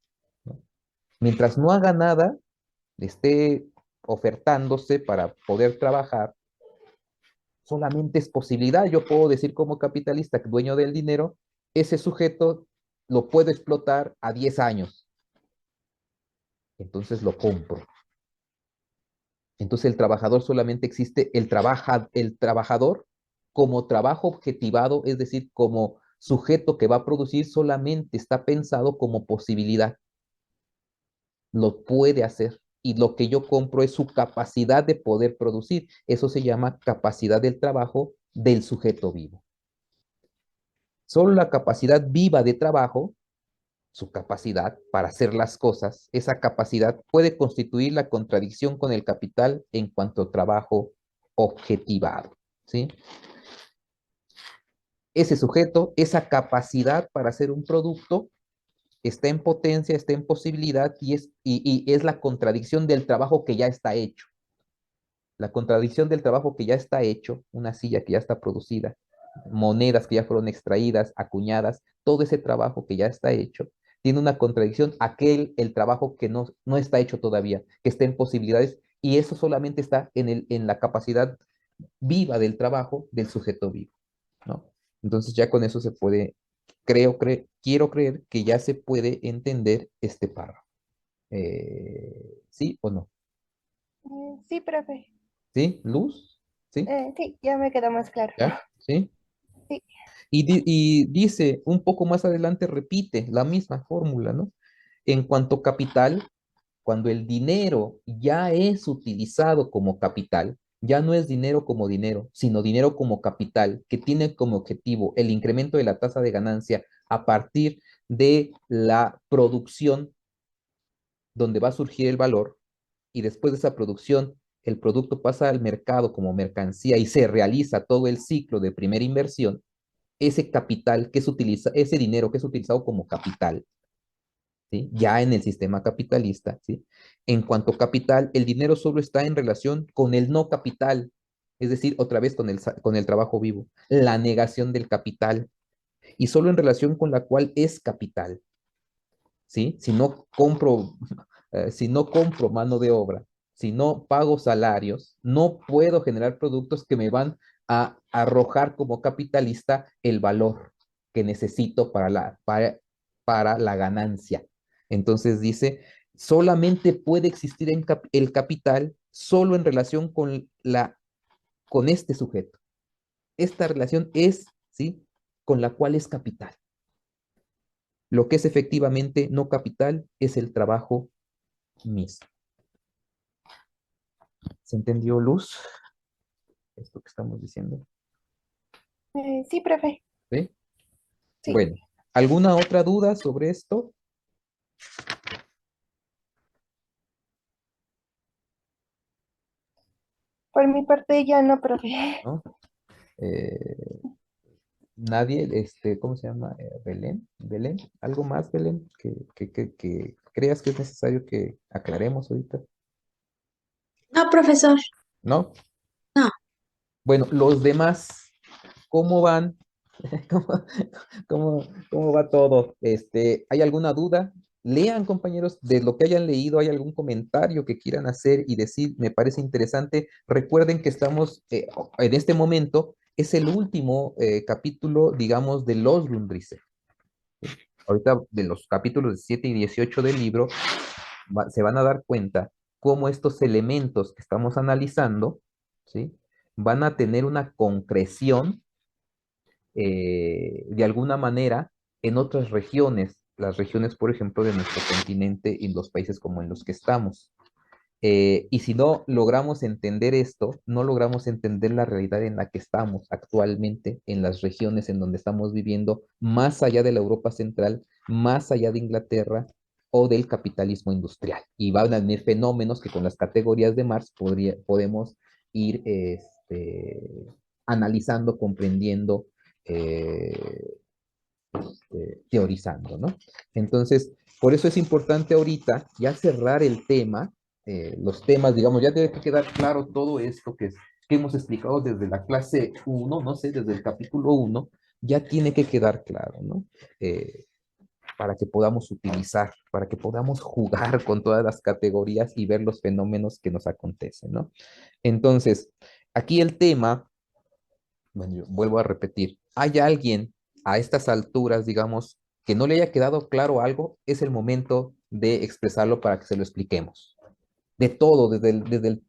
¿no? Mientras no haga nada, esté ofertándose para poder trabajar, solamente es posibilidad. Yo puedo decir como capitalista, dueño del dinero, ese sujeto lo puedo explotar a 10 años. Entonces lo compro. Entonces el trabajador solamente existe, el trabajador como trabajo objetivado, es decir, como sujeto que va a producir, solamente está pensado como posibilidad. Lo puede hacer. Y lo que yo compro es su capacidad de poder producir. Eso se llama capacidad del trabajo del sujeto vivo. Solo la capacidad viva de trabajo, su capacidad para hacer las cosas, esa capacidad puede constituir la contradicción con el capital en cuanto a trabajo objetivado, ¿sí? ese sujeto, esa capacidad para hacer un producto, está en potencia, está en posibilidad y es la contradicción del trabajo que ya está hecho. La contradicción del trabajo que ya está hecho, una silla que ya está producida, monedas que ya fueron extraídas, acuñadas, todo ese trabajo que ya está hecho, tiene una contradicción el trabajo que no está hecho todavía, que está en posibilidades, y eso solamente está en la capacidad viva del trabajo del sujeto vivo, ¿no? Entonces ya con eso se puede, quiero creer que ya se puede entender este párrafo. ¿Sí o no? Sí, profe. ¿Sí? ¿Luz? ¿Sí? Sí, ya me quedó más claro. ¿Ya? ¿Sí? Sí. Y dice, un poco más adelante repite la misma fórmula, ¿no? En cuanto a capital, cuando el dinero ya es utilizado como capital, ya no es dinero como dinero, sino dinero como capital, que tiene como objetivo el incremento de la tasa de ganancia a partir de la producción donde va a surgir el valor, y después de esa producción, el producto pasa al mercado como mercancía y se realiza todo el ciclo de primera inversión. Ese capital que se utiliza, ese dinero que es utilizado como capital, ¿sí? Ya en el sistema capitalista, ¿sí? En cuanto a capital, el dinero solo está en relación con el no capital, es decir, otra vez con el trabajo vivo, la negación del capital, y solo en relación con la cual es capital, ¿sí? Si no compro mano de obra, si no pago salarios, no puedo generar productos que me van a arrojar como capitalista el valor que necesito para la ganancia. Entonces dice, solamente puede existir el capital solo en relación con este sujeto. Esta relación es, ¿sí? Con la cual es capital. Lo que es efectivamente no capital es el trabajo mismo. ¿Se entendió, Luz? Esto que estamos diciendo. Sí, profe. ¿Sí? Sí. Bueno, ¿alguna otra duda sobre esto? Por mi parte ya no, profe. ¿No? Eh, nadie, ¿cómo se llama? Belén, Belén, ¿algo más, Belén, que creas que es necesario que aclaremos ahorita? No, profesor, ¿No? no. Bueno, los demás, ¿cómo van? ¿Cómo, cómo va todo? ¿Hay alguna duda? Lean, compañeros, de lo que hayan leído, ¿hay algún comentario que quieran hacer y decir? Me parece interesante. Recuerden que estamos, en este momento, es el último capítulo, digamos, de los Grundrisse. Ahorita, de los capítulos 17 y 18 del libro, se van a dar cuenta cómo estos elementos que estamos analizando, ¿sí? Van a tener una concreción de alguna manera en otras regiones, las regiones, por ejemplo, de nuestro continente y los países como en los que estamos. Y si no logramos entender esto, no logramos entender la realidad en la que estamos actualmente, en las regiones en donde estamos viviendo, más allá de la Europa central, más allá de Inglaterra o del capitalismo industrial. Y van a venir fenómenos que con las categorías de Marx podemos ir analizando, comprendiendo, eh, teorizando, ¿no? Entonces, por eso es importante ahorita ya cerrar el tema, los temas, digamos, ya debe quedar claro todo esto que hemos explicado desde la clase uno, no sé, desde el capítulo uno, ya tiene que quedar claro, ¿no? Para que podamos utilizar, para que podamos jugar con todas las categorías y ver los fenómenos que nos acontecen, ¿no? Entonces, aquí el tema, bueno, yo vuelvo a repetir, ¿hay alguien a estas alturas, digamos, que no le haya quedado claro algo? Es el momento de expresarlo para que se lo expliquemos. De todo, desde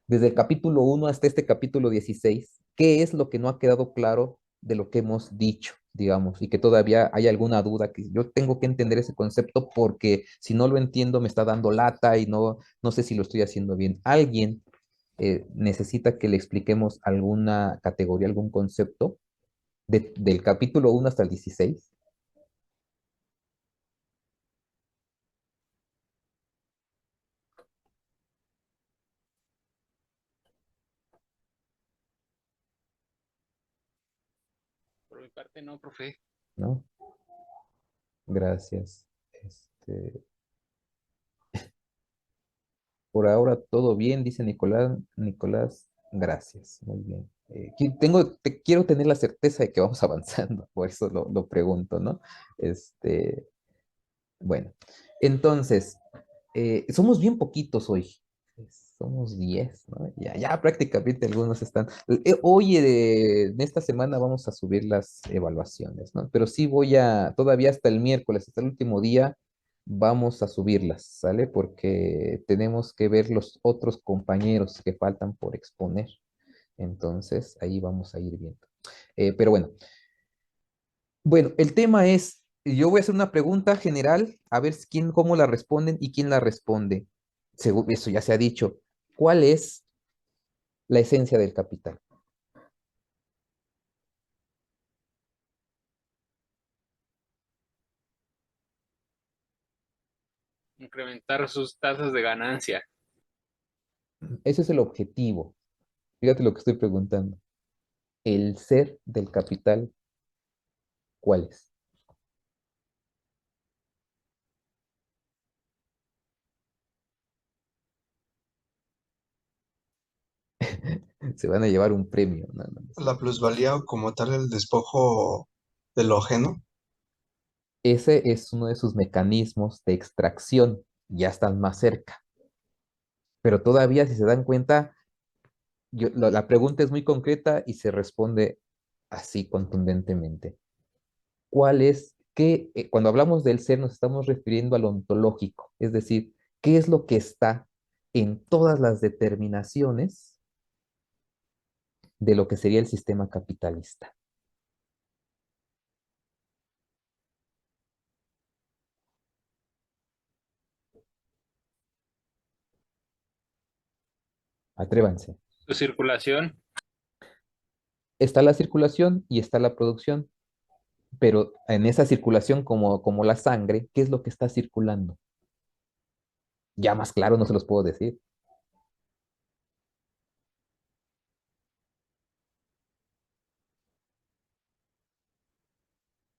el capítulo uno hasta este capítulo 16, ¿qué es lo que no ha quedado claro de lo que hemos dicho, digamos, y que todavía hay alguna duda? Que yo tengo que entender ese concepto porque si no lo entiendo me está dando lata y no sé si lo estoy haciendo bien. ¿Alguien necesita que le expliquemos alguna categoría, algún concepto del capítulo uno hasta el 16? mi parte no, profe. ¿No? Gracias. Este, por ahora todo bien, dice Nicolás. Nicolás, gracias. Muy bien. Quiero tener la certeza de que vamos avanzando, por eso lo pregunto, ¿no? Este, bueno, entonces, somos bien poquitos hoy. Somos 10, ¿no? Ya prácticamente algunos están. Hoy, en esta semana vamos a subir las evaluaciones, ¿no? Pero sí todavía hasta el miércoles, hasta el último día, vamos a subirlas, ¿sale? Porque tenemos que ver los otros compañeros que faltan por exponer. Entonces, ahí vamos a ir viendo. Pero bueno, el tema es, yo voy a hacer una pregunta general, a ver cómo la responden y quién la responde. Según eso ya se ha dicho. ¿Cuál es la esencia del capital? Incrementar sus tasas de ganancia. Ese es el objetivo. Fíjate lo que estoy preguntando. El ser del capital, ¿cuál es? Se van a llevar un premio. No, no, no. La plusvalía o como tal el despojo de lo ajeno. Ese es uno de sus mecanismos de extracción. Ya están más cerca. Pero todavía, si se dan cuenta, la pregunta es muy concreta y se responde así contundentemente. Cuando hablamos del ser nos estamos refiriendo al ontológico, es decir, qué es lo que está en todas las determinaciones de lo que sería el sistema capitalista. Atrévanse. Su circulación. Está la circulación y está la producción, pero en esa circulación, como la sangre, ¿qué es lo que está circulando? Ya más claro no se los puedo decir.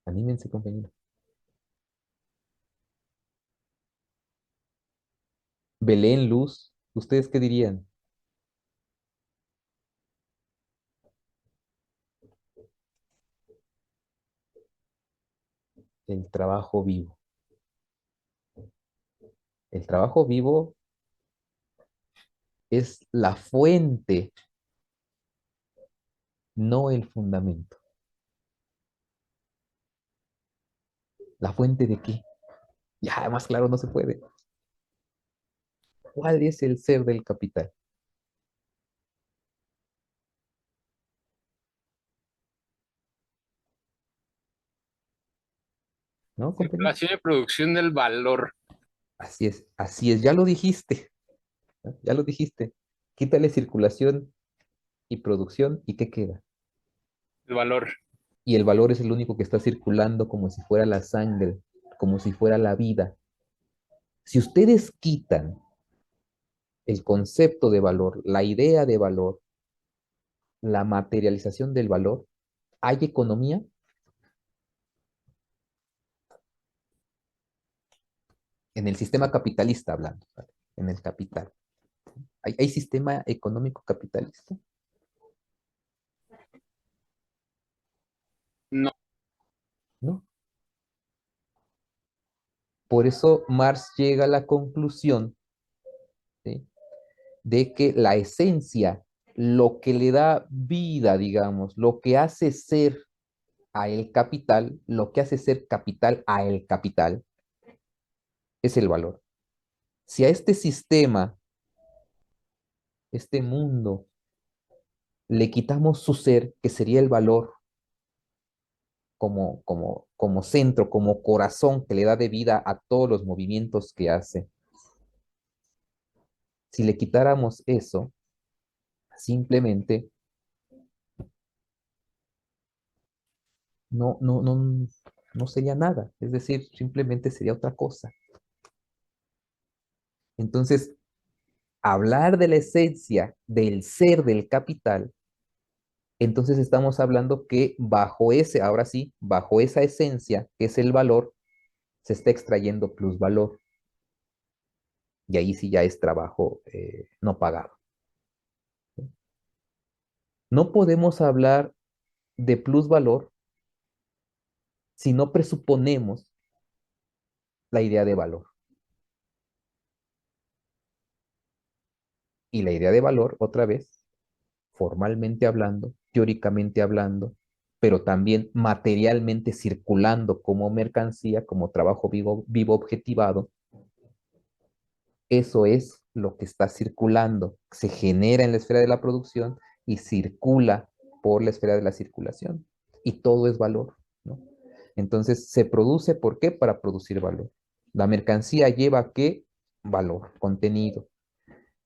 Anímense, compañero. Belén, Luz, ¿ustedes qué dirían? El trabajo vivo. El trabajo vivo es la fuente, no el fundamento. ¿La fuente de qué? Ya, más claro no se puede. ¿Cuál es el ser del capital? ¿No, compañero? Circulación y producción del valor. Así es, ya lo dijiste, ¿no? Ya lo dijiste. Quítale circulación y producción y ¿qué queda? El valor. Y el valor es el único que está circulando como si fuera la sangre, como si fuera la vida. Si ustedes quitan el concepto de valor, la idea de valor, la materialización del valor, ¿hay economía? En el sistema capitalista hablando, ¿vale? En el capital. ¿Hay sistema económico capitalista? No. ¿No? Por eso Marx llega a la conclusión, ¿sí?, de que la esencia, lo que le da vida, digamos, lo que hace ser a el capital, lo que hace ser capital a el capital, es el valor. Si a este sistema, este mundo, le quitamos su ser, que sería el valor, como centro, como corazón que le da de vida a todos los movimientos que hace, si le quitáramos eso, simplemente no sería nada, es decir, simplemente sería otra cosa. Entonces, hablar de la esencia del ser del capital Entonces estamos hablando que bajo ese, ahora sí, bajo esa esencia, que es el valor, se está extrayendo plusvalor. Y ahí sí ya es trabajo no pagado. No podemos hablar de plusvalor si no presuponemos la idea de valor. Y la idea de valor, otra vez, formalmente hablando, teóricamente hablando, pero también materialmente circulando como mercancía, como trabajo vivo objetivado, eso es lo que está circulando, se genera en la esfera de la producción y circula por la esfera de la circulación. Y todo es valor, ¿no? Entonces, se produce, ¿por qué? Para producir valor. La mercancía lleva ¿qué? Valor, contenido.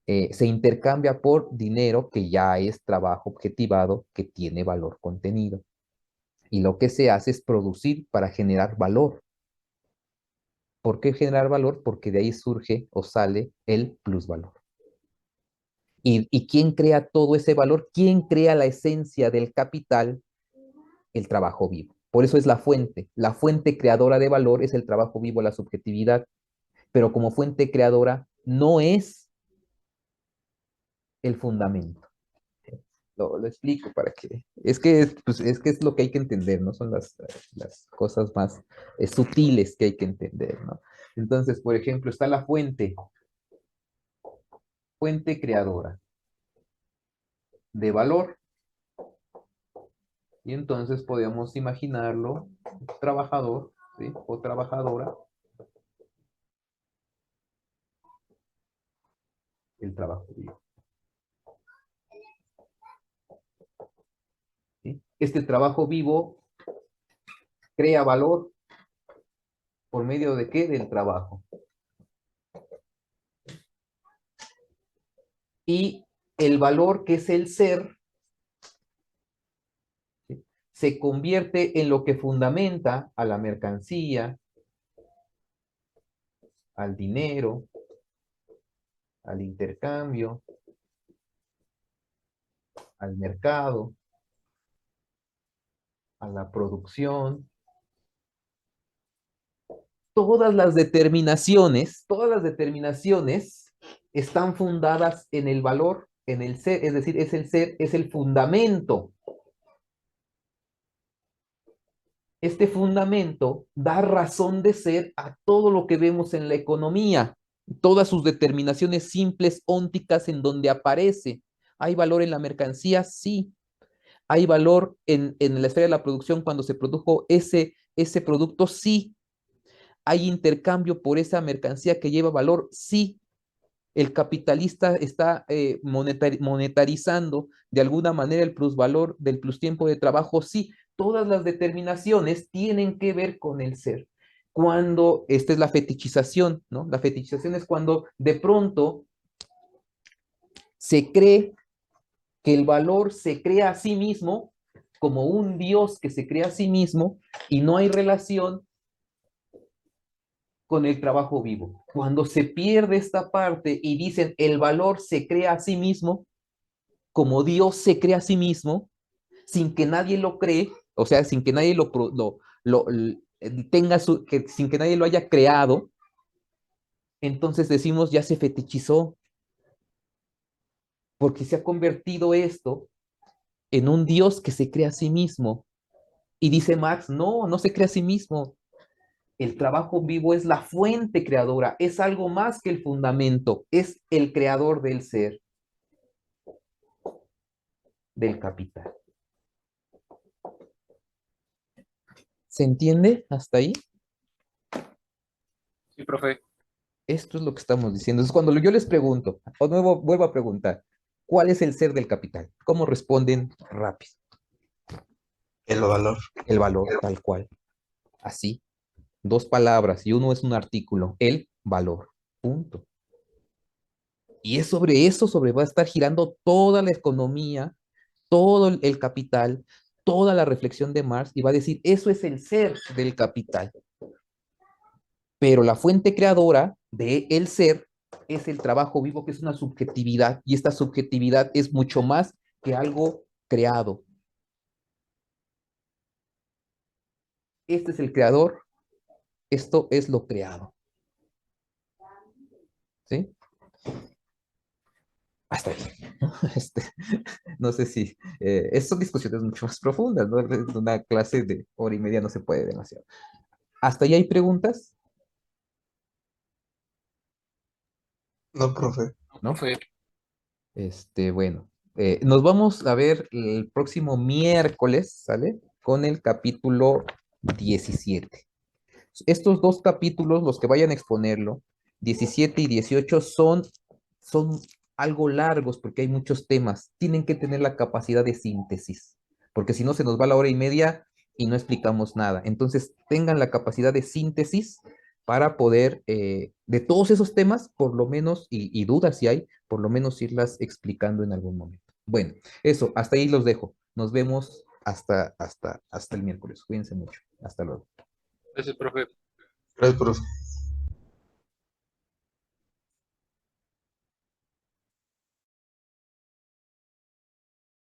Se intercambia por dinero que ya es trabajo objetivado, que tiene valor contenido. Y lo que se hace es producir para generar valor. ¿Por qué generar valor? Porque de ahí surge o sale el plusvalor. ¿Y quién crea todo ese valor? ¿Quién crea la esencia del capital? El trabajo vivo. Por eso es la fuente. La fuente creadora de valor es el trabajo vivo, la subjetividad. Pero como fuente creadora no es el fundamento. Lo explico para que... pues, es que es lo que hay que entender, ¿no? Son las cosas más sutiles que hay que entender, ¿no? Entonces, por ejemplo, está la fuente creadora de valor. Y entonces podemos imaginarlo, trabajador, ¿sí? O trabajadora, el trabajo vivo. ¿Sí? Este trabajo vivo crea valor por medio de ¿qué? Del trabajo. Y el valor que es el ser, ¿sí? Se convierte en lo que fundamenta a la mercancía, al dinero, al intercambio, al mercado, a la producción. Todas las determinaciones están fundadas en el valor, en el ser, es decir, es el ser, es el fundamento. Este fundamento da razón de ser a todo lo que vemos en la economía, todas sus determinaciones simples, ónticas, en donde aparece. ¿Hay valor en la mercancía? Sí. ¿Hay valor en la esfera de la producción cuando se produjo ese producto? Sí. ¿Hay intercambio por esa mercancía que lleva valor? Sí. El capitalista está monetarizando de alguna manera el plusvalor del plustiempo de trabajo. Sí, todas las determinaciones tienen que ver con el ser. Cuando, esta es la fetichización, ¿no? La fetichización es cuando de pronto se cree que el valor se crea a sí mismo como un Dios que se crea a sí mismo y no hay relación con el trabajo vivo. Cuando se pierde esta parte y dicen el valor se crea a sí mismo, como Dios se crea a sí mismo, sin que nadie lo cree, o sea, sin que nadie tenga sin que nadie lo haya creado, entonces decimos ya se fetichizó, porque se ha convertido esto en un Dios que se crea a sí mismo. Y dice Marx, no, no se crea a sí mismo. El trabajo vivo es la fuente creadora, es algo más que el fundamento, es el creador del ser, del capital. ¿Se entiende hasta ahí? Sí, profe. Esto es lo que estamos diciendo. Entonces, cuando yo les pregunto, o nuevo, vuelvo a preguntar, ¿cuál es el ser del capital? ¿Cómo responden rápido? El valor. El valor, tal cual. Así. Dos palabras y uno es un artículo. El valor. Punto. Y es sobre eso, sobre va a estar girando toda la economía, todo el capital, toda la reflexión de Marx y va a decir, eso es el ser del capital. Pero la fuente creadora de el ser es el trabajo vivo, que es una subjetividad, y esta subjetividad es mucho más que algo creado. este es el creador, esto es lo creado. ¿Sí? Hasta ahí. No sé si... son discusiones mucho más profundas, ¿no? Una clase de hora y media no se puede demasiado. ¿Hasta ahí hay preguntas? No, profe. ¿No? Fue Bueno, nos vamos a ver el próximo miércoles, ¿sale? Con el capítulo 17. Estos dos capítulos, los que vayan a exponerlo, 17 y 18, son algo largos porque hay muchos temas. Tienen que tener la capacidad de síntesis, porque si no se nos va la hora y media y no explicamos nada. Entonces, tengan la capacidad de síntesis para poder, de todos esos temas, por lo menos, y dudas si hay, por lo menos irlas explicando en algún momento. Bueno, eso, hasta ahí los dejo. Nos vemos hasta el miércoles. Cuídense mucho. Hasta luego. ese profe. Gracias, profe.